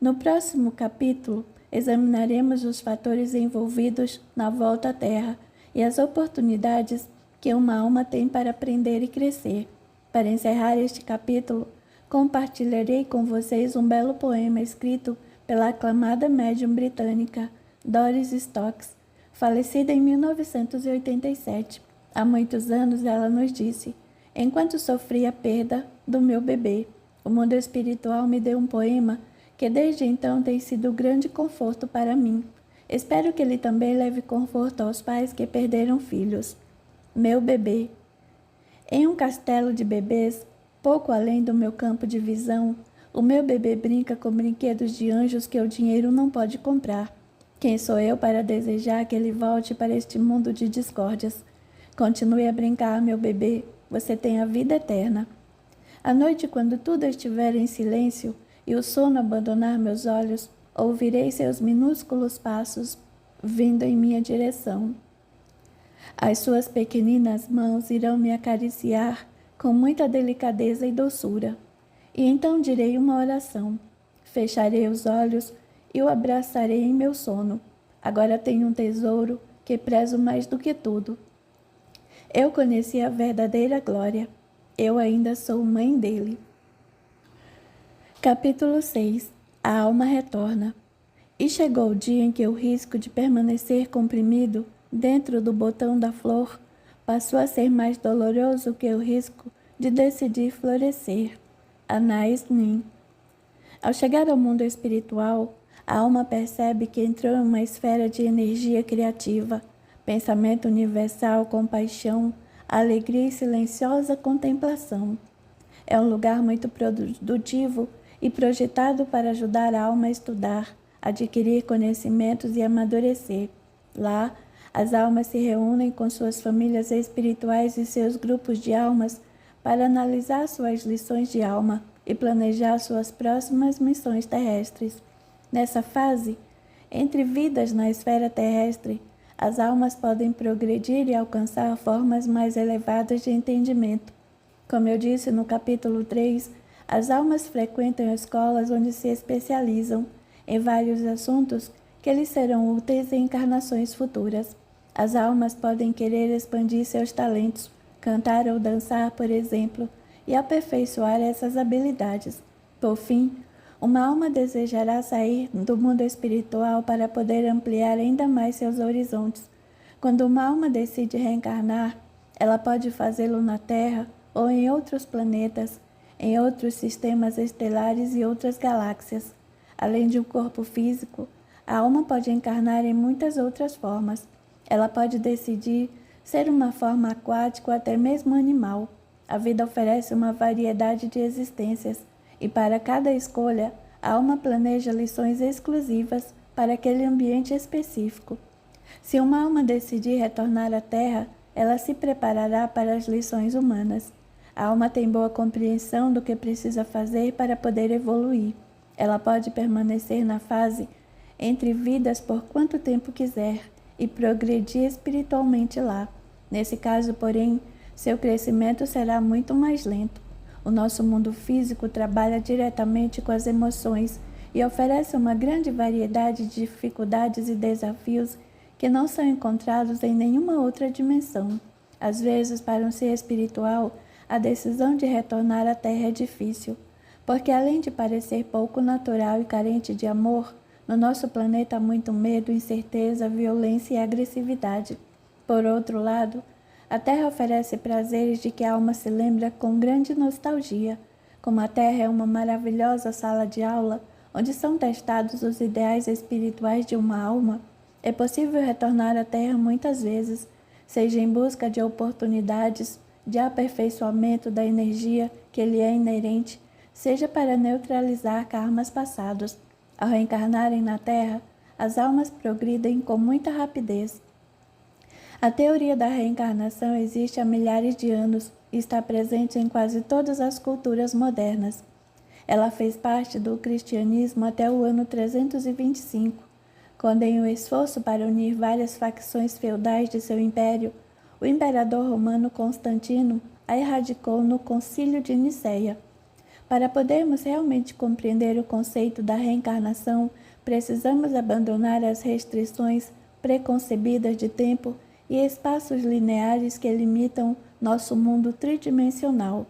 No próximo capítulo, examinaremos os fatores envolvidos na volta à Terra e as oportunidades que uma alma tem para aprender e crescer. Para encerrar este capítulo, compartilharei com vocês um belo poema escrito pela aclamada médium britânica Doris Stokes, falecida em 1987. Há muitos anos ela nos disse: enquanto sofria a perda do meu bebê, o mundo espiritual me deu um poema que desde então tem sido grande conforto para mim. Espero que ele também leve conforto aos pais que perderam filhos. Meu bebê. Em um castelo de bebês, pouco além do meu campo de visão, o meu bebê brinca com brinquedos de anjos que o dinheiro não pode comprar. Quem sou eu para desejar que ele volte para este mundo de discórdias? Continue a brincar, meu bebê. Você tem a vida eterna. À noite, quando tudo estiver em silêncio e o sono abandonar meus olhos, ouvirei seus minúsculos passos vindo em minha direção. As suas pequeninas mãos irão me acariciar com muita delicadeza e doçura. E então direi uma oração. Fecharei os olhos e o abraçarei em meu sono. Agora tenho um tesouro que prezo mais do que tudo. Eu conheci a verdadeira glória. Eu ainda sou mãe dele. Capítulo 6. A alma retorna. E chegou o dia em que o risco de permanecer comprimido dentro do botão da flor passou a ser mais doloroso que o risco de decidir florescer. Anais Nin. Ao chegar ao mundo espiritual, a alma percebe que entrou em uma esfera de energia criativa, pensamento universal, compaixão, alegria e silenciosa contemplação. É um lugar muito produtivo e projetado para ajudar a alma a estudar, adquirir conhecimentos e amadurecer. Lá, as almas se reúnem com suas famílias espirituais e seus grupos de almas para analisar suas lições de alma e planejar suas próximas missões terrestres. Nessa fase, entre vidas na esfera terrestre, as almas podem progredir e alcançar formas mais elevadas de entendimento. Como eu disse no capítulo 3, as almas frequentam escolas onde se especializam em vários assuntos que lhes serão úteis em encarnações futuras. As almas podem querer expandir seus talentos, cantar ou dançar, por exemplo, e aperfeiçoar essas habilidades. Por fim, uma alma desejará sair do mundo espiritual para poder ampliar ainda mais seus horizontes. Quando uma alma decide reencarnar, ela pode fazê-lo na Terra ou em outros planetas, em outros sistemas estelares e outras galáxias. Além de um corpo físico, a alma pode encarnar em muitas outras formas. Ela pode decidir ser uma forma aquática ou até mesmo animal. A vida oferece uma variedade de existências, e para cada escolha, a alma planeja lições exclusivas para aquele ambiente específico. Se uma alma decidir retornar à Terra, ela se preparará para as lições humanas. A alma tem boa compreensão do que precisa fazer para poder evoluir. Ela pode permanecer na fase entre vidas por quanto tempo quiser e progredir espiritualmente lá. Nesse caso, porém, seu crescimento será muito mais lento. O nosso mundo físico trabalha diretamente com as emoções e oferece uma grande variedade de dificuldades e desafios que não são encontrados em nenhuma outra dimensão. Às vezes, para um ser espiritual, a decisão de retornar à Terra é difícil, porque além de parecer pouco natural e carente de amor, no nosso planeta há muito medo, incerteza, violência e agressividade. Por outro lado, a Terra oferece prazeres de que a alma se lembra com grande nostalgia. Como a Terra é uma maravilhosa sala de aula, onde são testados os ideais espirituais de uma alma, é possível retornar à Terra muitas vezes, seja em busca de oportunidades de aperfeiçoamento da energia que lhe é inerente, seja para neutralizar karmas passados. Ao reencarnarem na Terra, as almas progridem com muita rapidez. A teoria da reencarnação existe há milhares de anos e está presente em quase todas as culturas modernas. Ela fez parte do cristianismo até o ano 325, quando, em um esforço para unir várias facções feudais de seu império, o imperador romano Constantino a erradicou no Concílio de Nicéia. Para podermos realmente compreender o conceito da reencarnação, precisamos abandonar as restrições preconcebidas de tempo e espaços lineares que limitam nosso mundo tridimensional.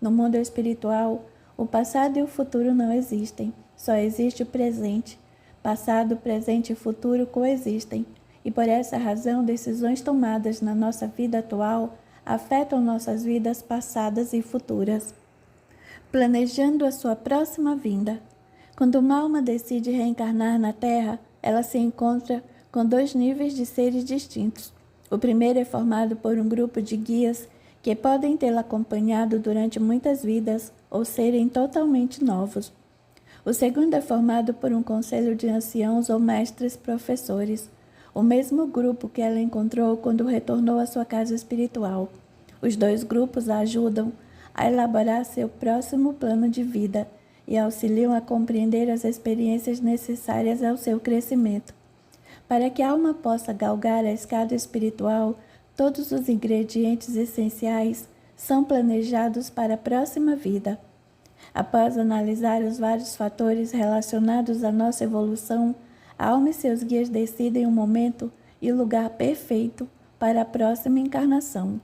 No mundo espiritual, o passado e o futuro não existem, só existe o presente. Passado, presente e futuro coexistem, e por essa razão decisões tomadas na nossa vida atual afetam nossas vidas passadas e futuras. Planejando a sua próxima vinda. Quando uma alma decide reencarnar na Terra, ela se encontra com dois níveis de seres distintos. O primeiro é formado por um grupo de guias que podem tê-la acompanhado durante muitas vidas ou serem totalmente novos. O segundo é formado por um conselho de anciãos ou mestres professores, o mesmo grupo que ela encontrou quando retornou à sua casa espiritual. Os dois grupos a ajudam a elaborar seu próximo plano de vida e auxiliam a compreender as experiências necessárias ao seu crescimento. Para que a alma possa galgar a escada espiritual, todos os ingredientes essenciais são planejados para a próxima vida. Após analisar os vários fatores relacionados à nossa evolução, a alma e seus guias decidem o momento e o lugar perfeito para a próxima encarnação.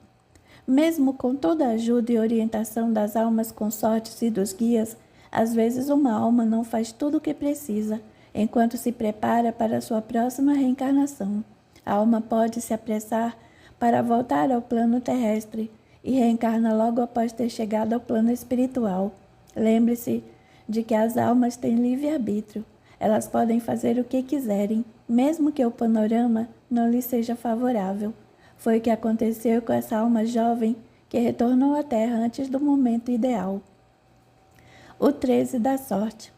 Mesmo com toda a ajuda e orientação das almas consortes e dos guias, às vezes uma alma não faz tudo o que precisa, enquanto se prepara para a sua próxima reencarnação. A alma pode se apressar para voltar ao plano terrestre e reencarna logo após ter chegado ao plano espiritual. Lembre-se de que as almas têm livre-arbítrio. Elas podem fazer o que quiserem, mesmo que o panorama não lhes seja favorável. Foi o que aconteceu com essa alma jovem que retornou à Terra antes do momento ideal. O 13 da sorte.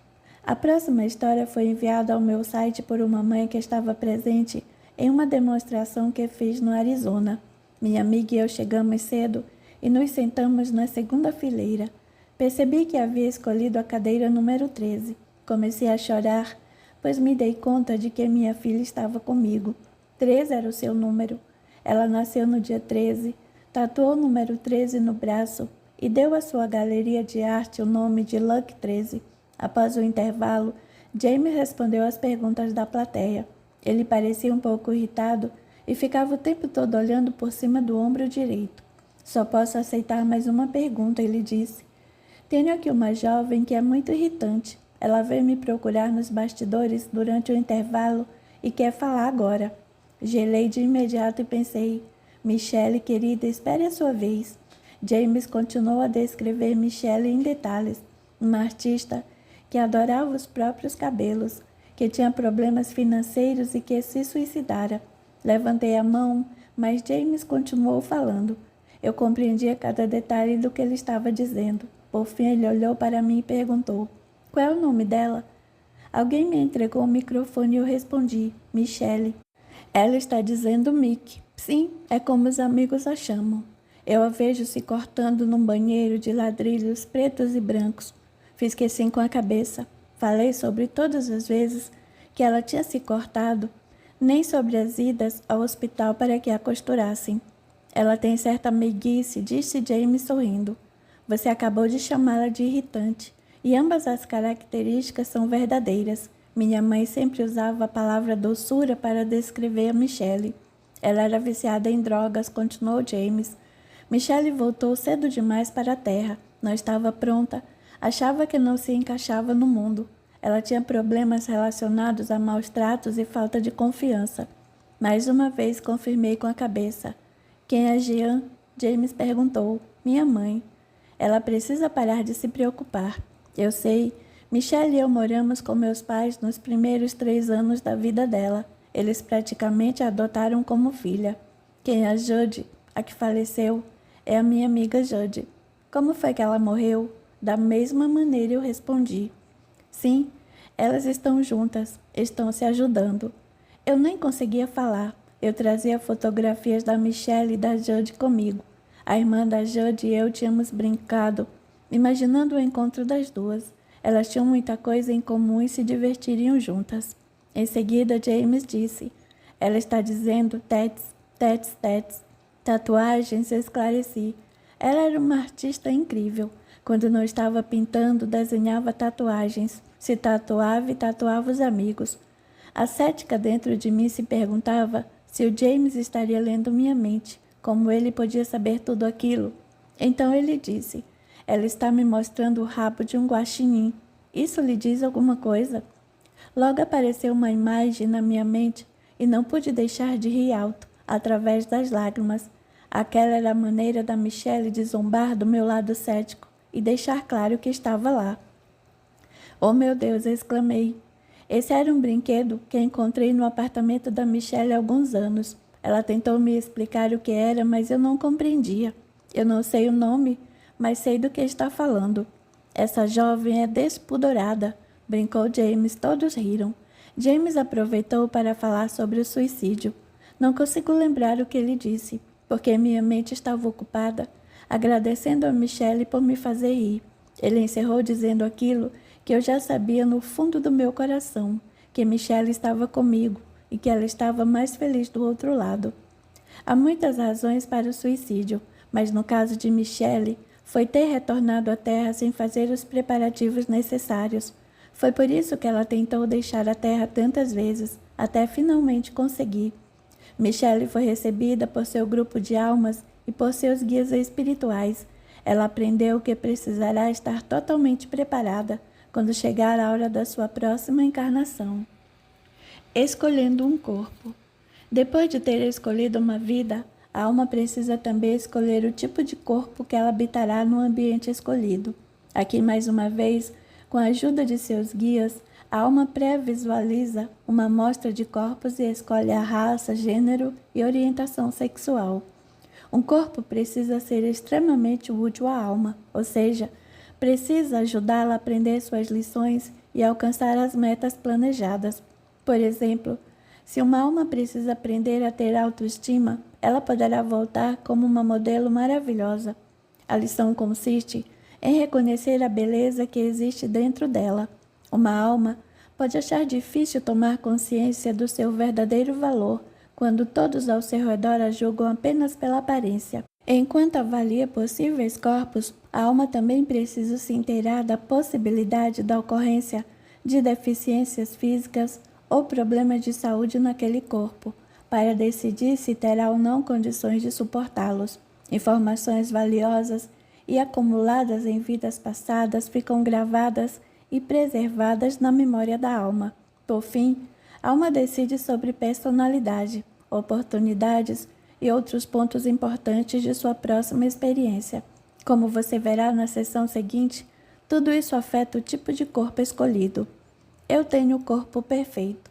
A próxima história foi enviada ao meu site por uma mãe que estava presente em uma demonstração que fiz no Arizona. Minha amiga e eu chegamos cedo e nos sentamos na segunda fileira. Percebi que havia escolhido a cadeira número 13. Comecei a chorar, pois me dei conta de que minha filha estava comigo. 13 era o seu número. Ela nasceu no dia 13, tatuou o número 13 no braço e deu à sua galeria de arte o nome de Luck 13. Após o intervalo, James respondeu às perguntas da plateia. Ele parecia um pouco irritado e ficava o tempo todo olhando por cima do ombro direito. Só posso aceitar mais uma pergunta, ele disse. Tenho aqui uma jovem que é muito irritante. Ela veio me procurar nos bastidores durante o intervalo e quer falar agora. Gelei de imediato e pensei, Michelle, querida, espere a sua vez. James continuou a descrever Michelle em detalhes. Uma artista que adorava os próprios cabelos, que tinha problemas financeiros e que se suicidara. Levantei a mão, mas James continuou falando. Eu compreendia cada detalhe do que ele estava dizendo. Por fim, ele olhou para mim e perguntou, qual é o nome dela? Alguém me entregou o microfone e eu respondi, Michelle. Ela está dizendo Mick. Sim, é como os amigos a chamam. Eu a vejo se cortando num banheiro de ladrilhos pretos e brancos. Fiz que sim com a cabeça. Falei sobre todas as vezes que ela tinha se cortado, nem sobre as idas ao hospital para que a costurassem. Ela tem certa meiguice, disse James sorrindo. Você acabou de chamá-la de irritante, e ambas as características são verdadeiras. Minha mãe sempre usava a palavra doçura para descrever a Michelle. Ela era viciada em drogas, continuou James. Michelle voltou cedo demais para a Terra. Não estava pronta. Achava que não se encaixava no mundo. Ela tinha problemas relacionados a maus tratos e falta de confiança. Mais uma vez confirmei com a cabeça. Quem é Jean? James perguntou. Minha mãe. Ela precisa parar de se preocupar. Eu sei, Michelle e eu moramos com meus pais nos primeiros 3 anos da vida dela. Eles praticamente a adotaram como filha. Quem é a Judy, a que faleceu, é a minha amiga Judy. Como foi que ela morreu? Da mesma maneira eu respondi. Sim, elas estão juntas, estão se ajudando. Eu nem conseguia falar. Eu trazia fotografias da Michelle e da Judy comigo. A irmã da Judy e eu tínhamos brincado, imaginando o encontro das duas. Elas tinham muita coisa em comum e se divertiriam juntas. Em seguida, James disse: ela está dizendo tets, tets, tets. Tatuagens, eu esclareci. Ela era uma artista incrível. Quando não estava pintando, desenhava tatuagens. Se tatuava e tatuava os amigos. A cética dentro de mim se perguntava se o James estaria lendo minha mente, como ele podia saber tudo aquilo. Então ele disse: ela está me mostrando o rabo de um guaxinim. Isso lhe diz alguma coisa? Logo apareceu uma imagem na minha mente e não pude deixar de rir alto, através das lágrimas. Aquela era a maneira da Michelle de zombar do meu lado cético e deixar claro que estava lá. Oh, meu Deus, exclamei. Esse era um brinquedo que encontrei no apartamento da Michelle há alguns anos. Ela tentou me explicar o que era, mas eu não compreendia. Eu não sei o nome, mas sei do que está falando. Essa jovem é despudorada, brincou James. Todos riram. James aproveitou para falar sobre o suicídio. Não consigo lembrar o que ele disse, porque minha mente estava ocupada, agradecendo a Michelle por me fazer rir. Ele encerrou dizendo aquilo que eu já sabia no fundo do meu coração, que Michelle estava comigo e que ela estava mais feliz do outro lado. Há muitas razões para o suicídio, mas no caso de Michelle, foi ter retornado à Terra sem fazer os preparativos necessários. Foi por isso que ela tentou deixar a Terra tantas vezes, até finalmente conseguir. Michelle foi recebida por seu grupo de almas e por seus guias espirituais. Ela aprendeu que precisará estar totalmente preparada quando chegar a hora da sua próxima encarnação. Escolhendo um corpo. Depois de ter escolhido uma vida, a alma precisa também escolher o tipo de corpo que ela habitará no ambiente escolhido. Aqui, mais uma vez, com a ajuda de seus guias, a alma pré-visualiza uma amostra de corpos e escolhe a raça, gênero e orientação sexual. Um corpo precisa ser extremamente útil à alma, ou seja, precisa ajudá-la a aprender suas lições e alcançar as metas planejadas. Por exemplo, se uma alma precisa aprender a ter autoestima, ela poderá voltar como uma modelo maravilhosa. A lição consiste em reconhecer a beleza que existe dentro dela. Uma alma pode achar difícil tomar consciência do seu verdadeiro valor quando todos ao seu redor a julgam apenas pela aparência. Enquanto avalia possíveis corpos, a alma também precisa se inteirar da possibilidade da ocorrência de deficiências físicas ou problemas de saúde naquele corpo, para decidir se terá ou não condições de suportá-los. Informações valiosas e acumuladas em vidas passadas ficam gravadas e preservadas na memória da alma. Por fim, a alma decide sobre personalidade, oportunidades e outros pontos importantes de sua próxima experiência. Como você verá na sessão seguinte, tudo isso afeta o tipo de corpo escolhido. Eu tenho o corpo perfeito.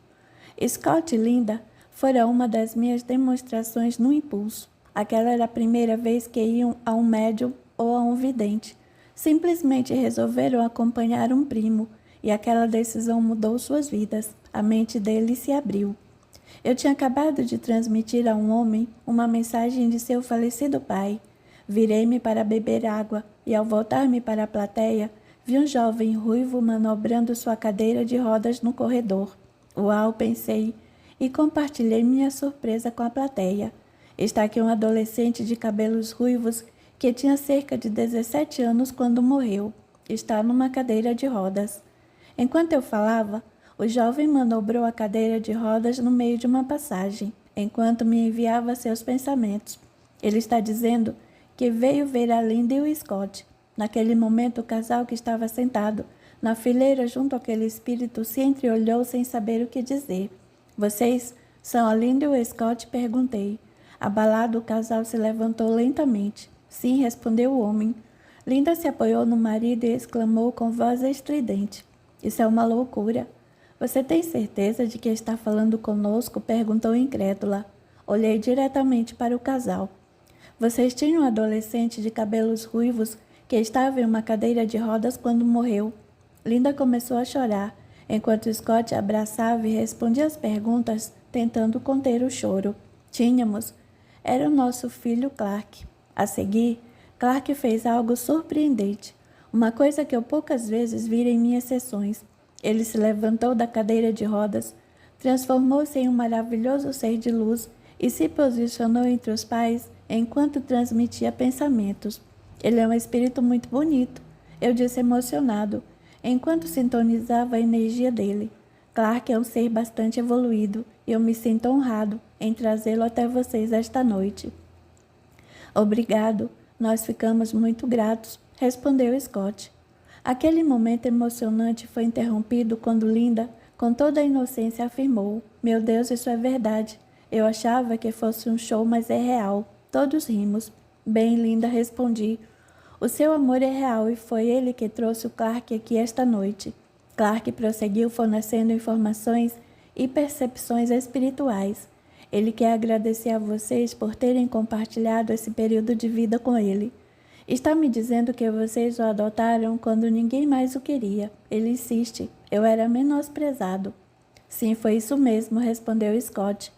Scott e Linda foram uma das minhas demonstrações no impulso. Aquela era a primeira vez que iam a um médium ou a um vidente. Simplesmente resolveram acompanhar um primo, e aquela decisão mudou suas vidas. A mente deles se abriu. Eu tinha acabado de transmitir a um homem uma mensagem de seu falecido pai. Virei-me para beber água, e ao voltar-me para a plateia, vi um jovem ruivo manobrando sua cadeira de rodas no corredor. Uau, pensei, e compartilhei minha surpresa com a plateia. Está aqui um adolescente de cabelos ruivos que tinha cerca de 17 anos quando morreu. Está numa cadeira de rodas. Enquanto eu falava, o jovem manobrou a cadeira de rodas no meio de uma passagem, enquanto me enviava seus pensamentos. Ele está dizendo que veio ver a Linda e o Scott. Naquele momento, o casal que estava sentado na fileira junto àquele espírito se entreolhou sem saber o que dizer. Vocês são a Linda e o Scott? Perguntei. Abalado, o casal se levantou lentamente. Sim, respondeu o homem. Linda se apoiou no marido e exclamou com voz estridente. Isso é uma loucura. Você tem certeza de que está falando conosco? Perguntou incrédula. Olhei diretamente para o casal. Vocês tinham um adolescente de cabelos ruivos que estava em uma cadeira de rodas quando morreu. Linda começou a chorar, enquanto Scott a abraçava e respondia as perguntas, tentando conter o choro. Tínhamos. Era o nosso filho Clark. A seguir, Clark fez algo surpreendente, uma coisa que eu poucas vezes vi em minhas sessões. Ele se levantou da cadeira de rodas, transformou-se em um maravilhoso ser de luz e se posicionou entre os pais enquanto transmitia pensamentos. Ele é um espírito muito bonito, eu disse emocionado, enquanto sintonizava a energia dele. Clark é um ser bastante evoluído e eu me sinto honrado em trazê-lo até vocês esta noite. Obrigado, nós ficamos muito gratos, respondeu Scott. Aquele momento emocionante foi interrompido quando Linda, com toda a inocência, afirmou: Meu Deus, isso é verdade. Eu achava que fosse um show, mas é real. Todos rimos. Bem, Linda, respondi. O seu amor é real e foi ele que trouxe o Clark aqui esta noite. Clark prosseguiu fornecendo informações e percepções espirituais. Ele quer agradecer a vocês por terem compartilhado esse período de vida com ele. Está me dizendo que vocês o adotaram quando ninguém mais o queria. Ele insiste. Eu era menosprezado. Sim, foi isso mesmo, respondeu Scott.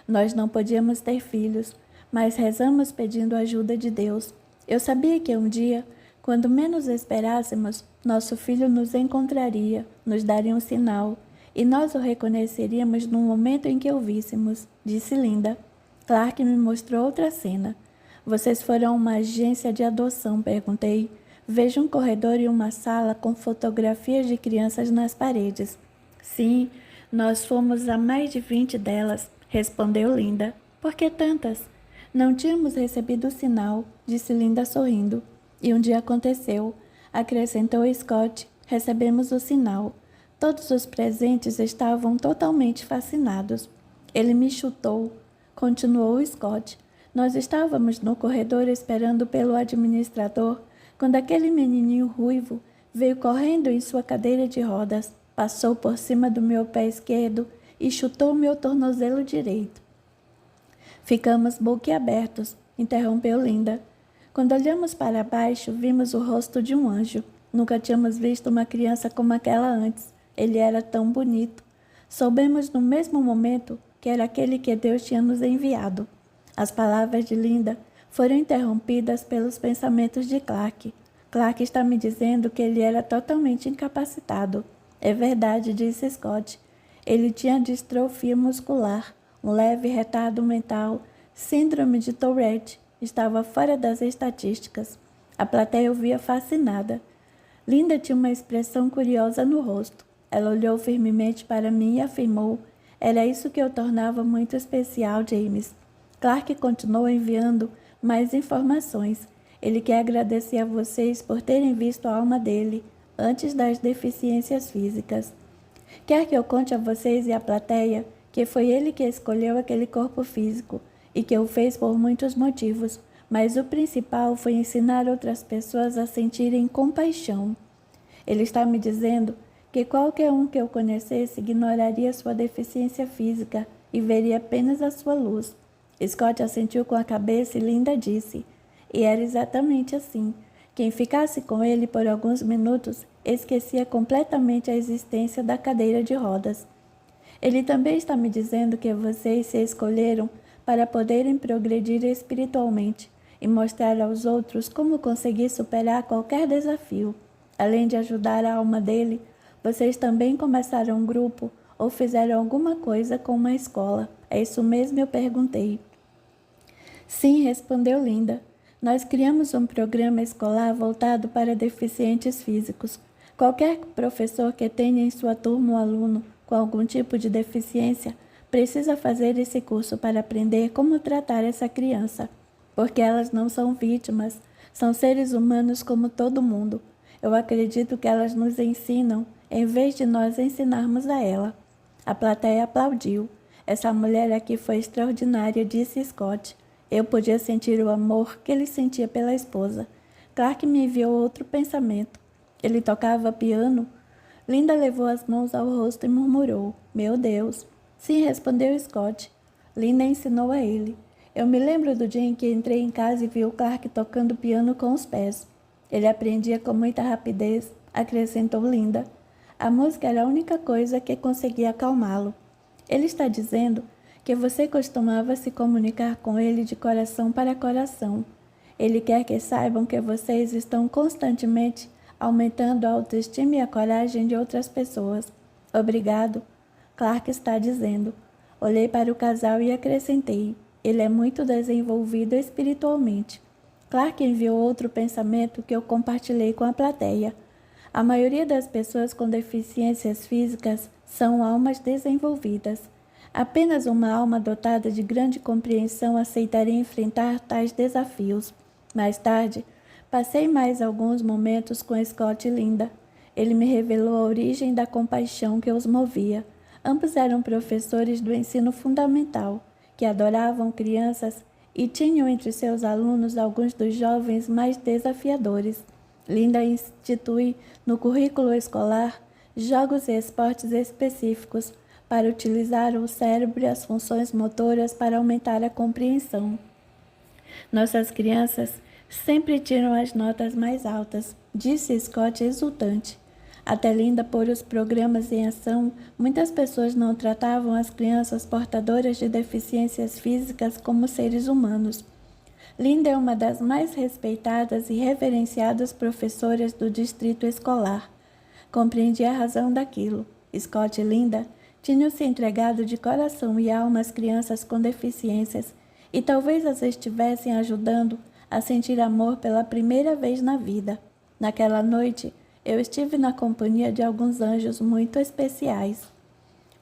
Nós não podíamos ter filhos, mas rezamos pedindo a ajuda de Deus. Eu sabia que um dia, quando menos esperássemos, nosso filho nos encontraria, nos daria um sinal, e nós o reconheceríamos no momento em que o víssemos, disse Linda. Clark me mostrou outra cena. Vocês foram a uma agência de adoção, perguntei. Vejo um corredor e uma sala com fotografias de crianças nas paredes. Sim, nós fomos a mais de 20 delas, respondeu Linda. Por que tantas? Não tínhamos recebido o sinal, disse Linda sorrindo. E um dia aconteceu, acrescentou Scott. Recebemos o sinal. Todos os presentes estavam totalmente fascinados. Ele me chutou, continuou Scott. Nós estávamos no corredor esperando pelo administrador, quando aquele menininho ruivo veio correndo em sua cadeira de rodas, passou por cima do meu pé esquerdo e chutou meu tornozelo direito. Ficamos boquiabertos, interrompeu Linda. Quando olhamos para baixo, vimos o rosto de um anjo. Nunca tínhamos visto uma criança como aquela antes. Ele era tão bonito. Soubemos no mesmo momento que era aquele que Deus tinha nos enviado. As palavras de Linda foram interrompidas pelos pensamentos de Clark. Clark está me dizendo que ele era totalmente incapacitado. É verdade, disse Scott. Ele tinha distrofia muscular, um leve retardo mental, síndrome de Tourette. Estava fora das estatísticas. A plateia o via fascinada. Linda tinha uma expressão curiosa no rosto. Ela olhou firmemente para mim e afirmou: era isso que o tornava muito especial, James. Clark continuou enviando mais informações. Ele quer agradecer a vocês por terem visto a alma dele antes das deficiências físicas. Quer que eu conte a vocês e à plateia que foi ele que escolheu aquele corpo físico e que o fez por muitos motivos, mas o principal foi ensinar outras pessoas a sentirem compaixão. Ele está me dizendo que qualquer um que eu conhecesse ignoraria sua deficiência física e veria apenas a sua luz. Scott assentiu com a cabeça e Linda disse, e era exatamente assim. Quem ficasse com ele por alguns minutos esquecia completamente a existência da cadeira de rodas. Ele também está me dizendo que vocês se escolheram para poderem progredir espiritualmente e mostrar aos outros como conseguir superar qualquer desafio. Além de ajudar a alma dele, vocês também começaram um grupo ou fizeram alguma coisa com uma escola. É isso mesmo? Eu perguntei. Sim, respondeu Linda. Nós criamos um programa escolar voltado para deficientes físicos. Qualquer professor que tenha em sua turma um aluno com algum tipo de deficiência precisa fazer esse curso para aprender como tratar essa criança, porque elas não são vítimas, são seres humanos como todo mundo. Eu acredito que elas nos ensinam em vez de nós ensinarmos a ela. A plateia aplaudiu. Essa mulher aqui foi extraordinária, disse Scott. Eu podia sentir o amor que ele sentia pela esposa. Clark me enviou outro pensamento. Ele tocava piano. Linda levou as mãos ao rosto e murmurou: Meu Deus! Sim, respondeu Scott. Linda ensinou a ele. Eu me lembro do dia em que entrei em casa e vi o Clark tocando piano com os pés. Ele aprendia com muita rapidez, acrescentou Linda. A música era a única coisa que conseguia acalmá-lo. Ele está dizendo que você costumava se comunicar com ele de coração para coração. Ele quer que saibam que vocês estão constantemente aumentando a autoestima e a coragem de outras pessoas. Obrigado, Clark está dizendo. Olhei para o casal e acrescentei. Ele é muito desenvolvido espiritualmente. Clark enviou outro pensamento que eu compartilhei com a plateia. A maioria das pessoas com deficiências físicas são almas desenvolvidas. Apenas uma alma dotada de grande compreensão aceitaria enfrentar tais desafios. Mais tarde, passei mais alguns momentos com Scott e Linda. Ele me revelou a origem da compaixão que os movia. Ambos eram professores do ensino fundamental, que adoravam crianças e tinham entre seus alunos alguns dos jovens mais desafiadores. Linda institui no currículo escolar jogos e esportes específicos para utilizar o cérebro e as funções motoras para aumentar a compreensão. Nossas crianças sempre tiram as notas mais altas, disse Scott exultante. Até Linda pôr os programas em ação, muitas pessoas não tratavam as crianças portadoras de deficiências físicas como seres humanos. Linda é uma das mais respeitadas e reverenciadas professoras do distrito escolar. Compreendi a razão daquilo. Scott e Linda tinham se entregado de coração e alma às crianças com deficiências e talvez as estivessem ajudando a sentir amor pela primeira vez na vida. Naquela noite, eu estive na companhia de alguns anjos muito especiais.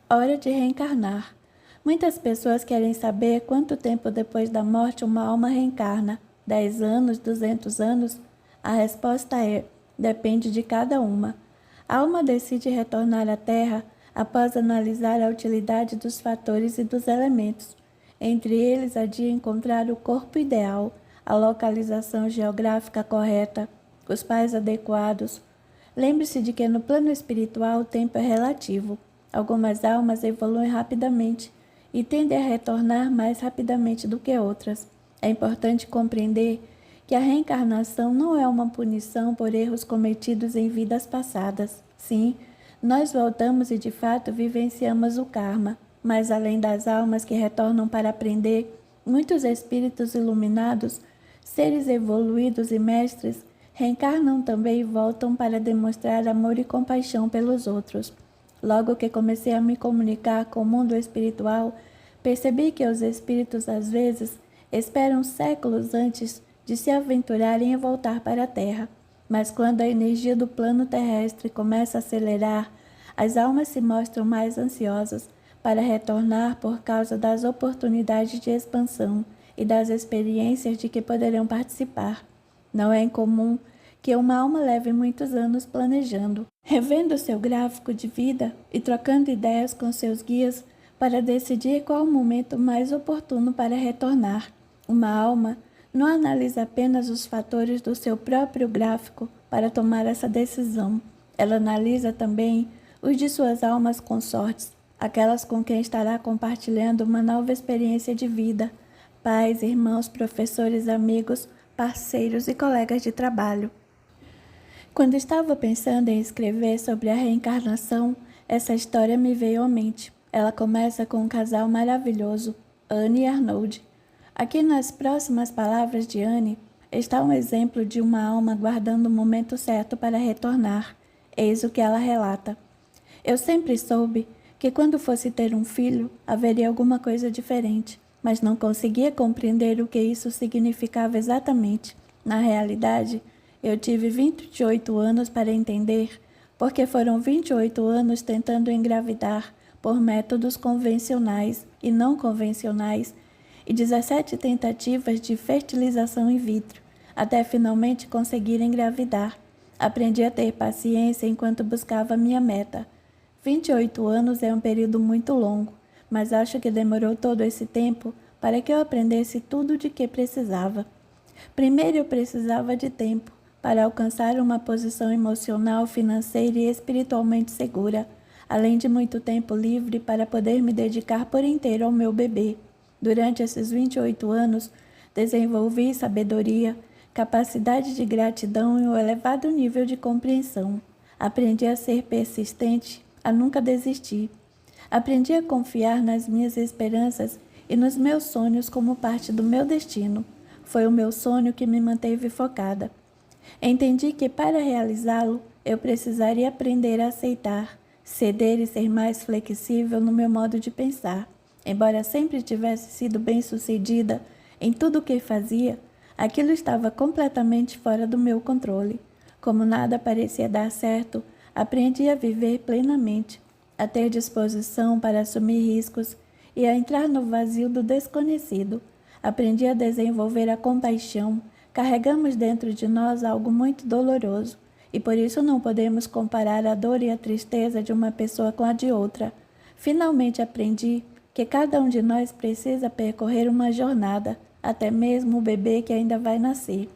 Hora de reencarnar. Muitas pessoas querem saber quanto tempo depois da morte uma alma reencarna. 10 anos, 200 anos? A resposta é: depende de cada uma. A alma decide retornar à Terra após analisar a utilidade dos fatores e dos elementos. Entre eles, há de encontrar o corpo ideal, a localização geográfica correta, os pais adequados. Lembre-se de que no plano espiritual o tempo é relativo. Algumas almas evoluem rapidamente e tendem a retornar mais rapidamente do que outras. É importante compreender que a reencarnação não é uma punição por erros cometidos em vidas passadas. Sim, nós voltamos e de fato vivenciamos o karma, mas além das almas que retornam para aprender, muitos espíritos iluminados, seres evoluídos e mestres, reencarnam também e voltam para demonstrar amor e compaixão pelos outros. Logo que comecei a me comunicar com o mundo espiritual, percebi que os espíritos às vezes esperam séculos antes de se aventurarem a voltar para a Terra. Mas quando a energia do plano terrestre começa a acelerar, as almas se mostram mais ansiosas para retornar por causa das oportunidades de expansão e das experiências de que poderão participar. Não é incomum que uma alma leve muitos anos planejando, revendo seu gráfico de vida e trocando ideias com seus guias para decidir qual o momento mais oportuno para retornar. Uma alma não analisa apenas os fatores do seu próprio gráfico para tomar essa decisão. Ela analisa também os de suas almas consortes, aquelas com quem estará compartilhando uma nova experiência de vida, pais, irmãos, professores, amigos, parceiros e colegas de trabalho. Quando estava pensando em escrever sobre a reencarnação, essa história me veio à mente. Ela começa com um casal maravilhoso, Anne e Arnold. Aqui nas próximas palavras de Anne está um exemplo de uma alma aguardando o momento certo para retornar. Eis o que ela relata. Eu sempre soube que quando fosse ter um filho, haveria alguma coisa diferente, mas não conseguia compreender o que isso significava exatamente. Na realidade, eu tive 28 anos para entender, porque foram 28 anos tentando engravidar por métodos convencionais e não convencionais e 17 tentativas de fertilização in vitro, até finalmente conseguir engravidar. Aprendi a ter paciência enquanto buscava minha meta. 28 anos é um período muito longo, mas acho que demorou todo esse tempo para que eu aprendesse tudo de que precisava. Primeiro eu precisava de tempo, para alcançar uma posição emocional, financeira e espiritualmente segura, além de muito tempo livre para poder me dedicar por inteiro ao meu bebê. Durante esses 28 anos, desenvolvi sabedoria, capacidade de gratidão e um elevado nível de compreensão. Aprendi a ser persistente, a nunca desistir. Aprendi a confiar nas minhas esperanças e nos meus sonhos como parte do meu destino. Foi o meu sonho que me manteve focada. Entendi que para realizá-lo, eu precisaria aprender a aceitar, ceder e ser mais flexível no meu modo de pensar. Embora sempre tivesse sido bem-sucedida em tudo o que fazia, aquilo estava completamente fora do meu controle. Como nada parecia dar certo, aprendi a viver plenamente, a ter disposição para assumir riscos e a entrar no vazio do desconhecido. Aprendi a desenvolver a compaixão. Carregamos dentro de nós algo muito doloroso e por isso não podemos comparar a dor e a tristeza de uma pessoa com a de outra. Finalmente aprendi que cada um de nós precisa percorrer uma jornada, até mesmo o bebê que ainda vai nascer.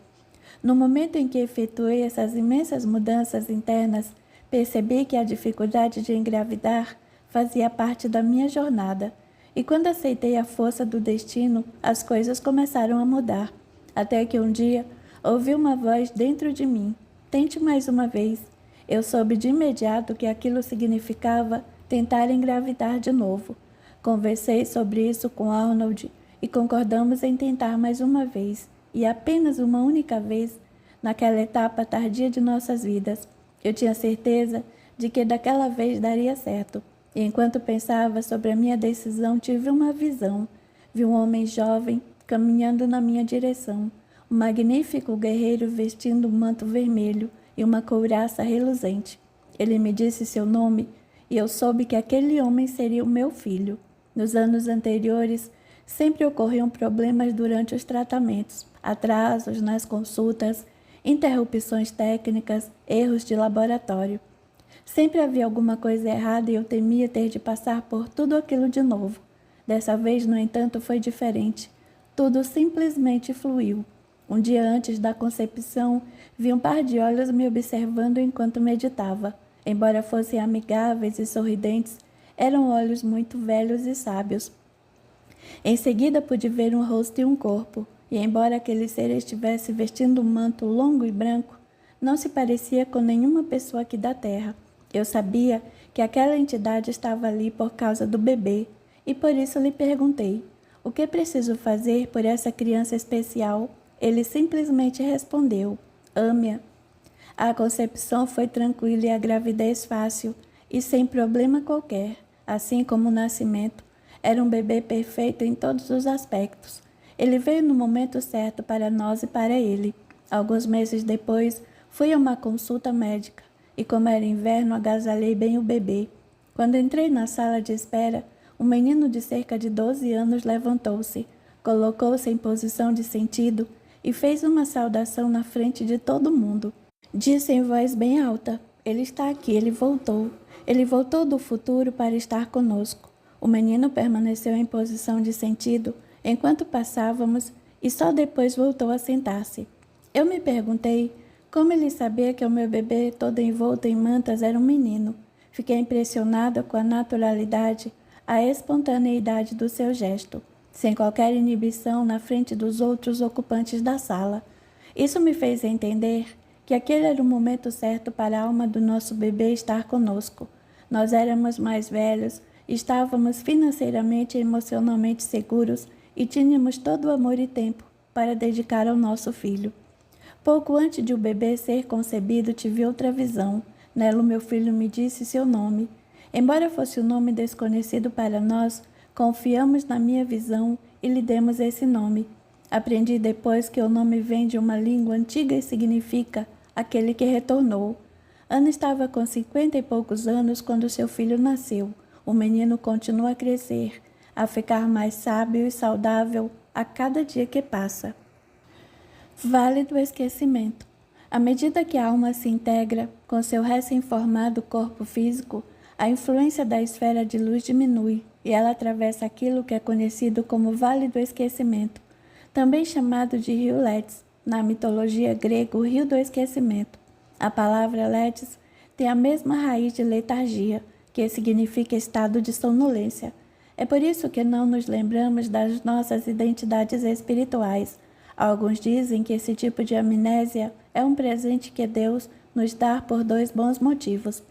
No momento em que efetuei essas imensas mudanças internas, percebi que a dificuldade de engravidar fazia parte da minha jornada. E quando aceitei a força do destino, as coisas começaram a mudar. Até que um dia, ouvi uma voz dentro de mim. Tente mais uma vez. Eu soube de imediato que aquilo significava tentar engravidar de novo. Conversei sobre isso com Arnold e concordamos em tentar mais uma vez, e apenas uma única vez, naquela etapa tardia de nossas vidas. Eu tinha certeza de que daquela vez daria certo. E enquanto pensava sobre a minha decisão, tive uma visão. Vi um homem jovem caminhando na minha direção, um magnífico guerreiro vestindo um manto vermelho e uma couraça reluzente. Ele me disse seu nome e eu soube que aquele homem seria o meu filho. Nos anos anteriores, sempre ocorriam problemas durante os tratamentos, atrasos nas consultas, interrupções técnicas, erros de laboratório. Sempre havia alguma coisa errada e eu temia ter de passar por tudo aquilo de novo. Dessa vez, no entanto, foi diferente. Tudo simplesmente fluiu. Um dia antes da concepção, vi um par de olhos me observando enquanto meditava. Embora fossem amigáveis e sorridentes, eram olhos muito velhos e sábios. Em seguida pude ver um rosto e um corpo, e embora aquele ser estivesse vestindo um manto longo e branco, não se parecia com nenhuma pessoa aqui da terra. Eu sabia que aquela entidade estava ali por causa do bebê, e por isso lhe perguntei: o que preciso fazer por essa criança especial? Ele simplesmente respondeu: ame-a. A concepção foi tranquila e a gravidez fácil, e sem problema qualquer, assim como o nascimento. Era um bebê perfeito em todos os aspectos. Ele veio no momento certo para nós e para ele. Alguns meses depois, fui a uma consulta médica, e como era inverno, agasalhei bem o bebê. Quando entrei na sala de espera, um menino de cerca de 12 anos levantou-se, colocou-se em posição de sentido e fez uma saudação na frente de todo mundo. Disse em voz bem alta: ele está aqui, ele voltou. Ele voltou do futuro para estar conosco. O menino permaneceu em posição de sentido enquanto passávamos e só depois voltou a sentar-se. Eu me perguntei como ele sabia que o meu bebê, todo envolto em mantas, era um menino. Fiquei impressionada com a naturalidade, a espontaneidade do seu gesto, sem qualquer inibição na frente dos outros ocupantes da sala. Isso me fez entender que aquele era o momento certo para a alma do nosso bebê estar conosco. Nós éramos mais velhos, estávamos financeiramente e emocionalmente seguros e tínhamos todo o amor e tempo para dedicar ao nosso filho. Pouco antes de o bebê ser concebido, tive outra visão. Nela, o meu filho me disse seu nome. Embora fosse um nome desconhecido para nós, confiamos na minha visão e lhe demos esse nome. Aprendi depois que o nome vem de uma língua antiga e significa aquele que retornou. Ana estava com 50 e poucos anos quando seu filho nasceu. O menino continua a crescer, a ficar mais sábio e saudável a cada dia que passa. Vale do esquecimento. À medida que a alma se integra com seu recém-formado corpo físico, a influência da esfera de luz diminui e ela atravessa aquilo que é conhecido como Vale do Esquecimento, também chamado de Rio Letts. Na mitologia grega, o rio do esquecimento. A palavra letes tem a mesma raiz de letargia, que significa estado de sonolência. É por isso que não nos lembramos das nossas identidades espirituais. Alguns dizem que esse tipo de amnésia é um presente que Deus nos dá por dois bons motivos.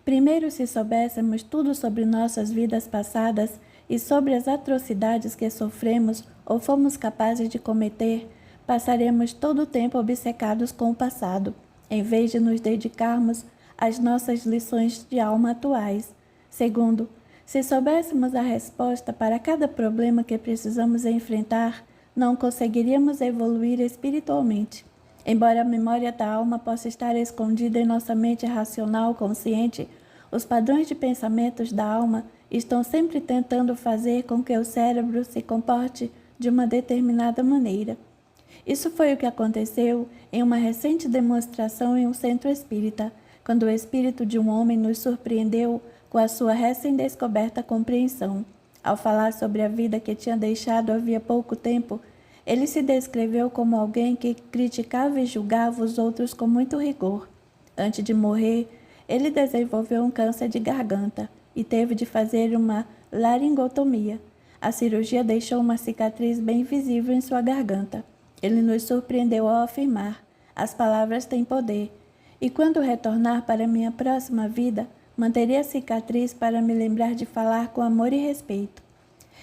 Primeiro, se soubéssemos tudo sobre nossas vidas passadas e sobre as atrocidades que sofremos ou fomos capazes de cometer, passaremos todo o tempo obcecados com o passado, em vez de nos dedicarmos às nossas lições de alma atuais. Segundo, se soubéssemos a resposta para cada problema que precisamos enfrentar, não conseguiríamos evoluir espiritualmente. Embora a memória da alma possa estar escondida em nossa mente racional consciente, os padrões de pensamentos da alma estão sempre tentando fazer com que o cérebro se comporte de uma determinada maneira. Isso foi o que aconteceu em uma recente demonstração em um centro espírita, quando o espírito de um homem nos surpreendeu com a sua recém-descoberta compreensão. Ao falar sobre a vida que tinha deixado havia pouco tempo, ele se descreveu como alguém que criticava e julgava os outros com muito rigor. Antes de morrer, ele desenvolveu um câncer de garganta e teve de fazer uma laringotomia. A cirurgia deixou uma cicatriz bem visível em sua garganta. Ele nos surpreendeu ao afirmar: as palavras têm poder, e quando retornar para minha próxima vida, manterei a cicatriz para me lembrar de falar com amor e respeito.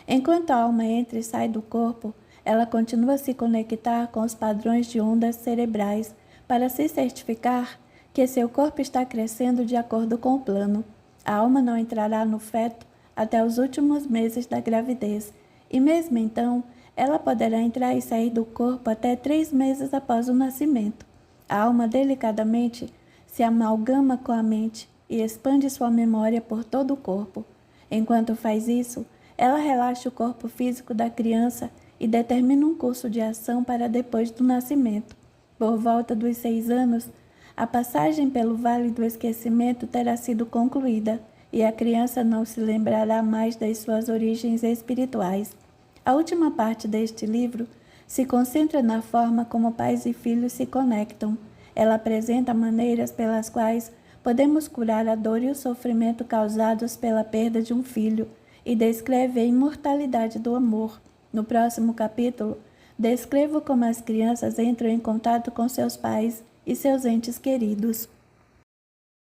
Enquanto a alma entra e sai do corpo, ela continua a se conectar com os padrões de ondas cerebrais para se certificar que seu corpo está crescendo de acordo com o plano. A alma não entrará no feto até os últimos meses da gravidez, e mesmo então, ela poderá entrar e sair do corpo até 3 meses após o nascimento. A alma delicadamente se amalgama com a mente e expande sua memória por todo o corpo. Enquanto faz isso, ela relaxa o corpo físico da criança e determina um curso de ação para depois do nascimento. Por volta dos 6 anos, a passagem pelo Vale do Esquecimento terá sido concluída e a criança não se lembrará mais das suas origens espirituais. A última parte deste livro se concentra na forma como pais e filhos se conectam. Ela apresenta maneiras pelas quais podemos curar a dor e o sofrimento causados pela perda de um filho e descreve a imortalidade do amor. No próximo capítulo, descrevo como as crianças entram em contato com seus pais e seus entes queridos.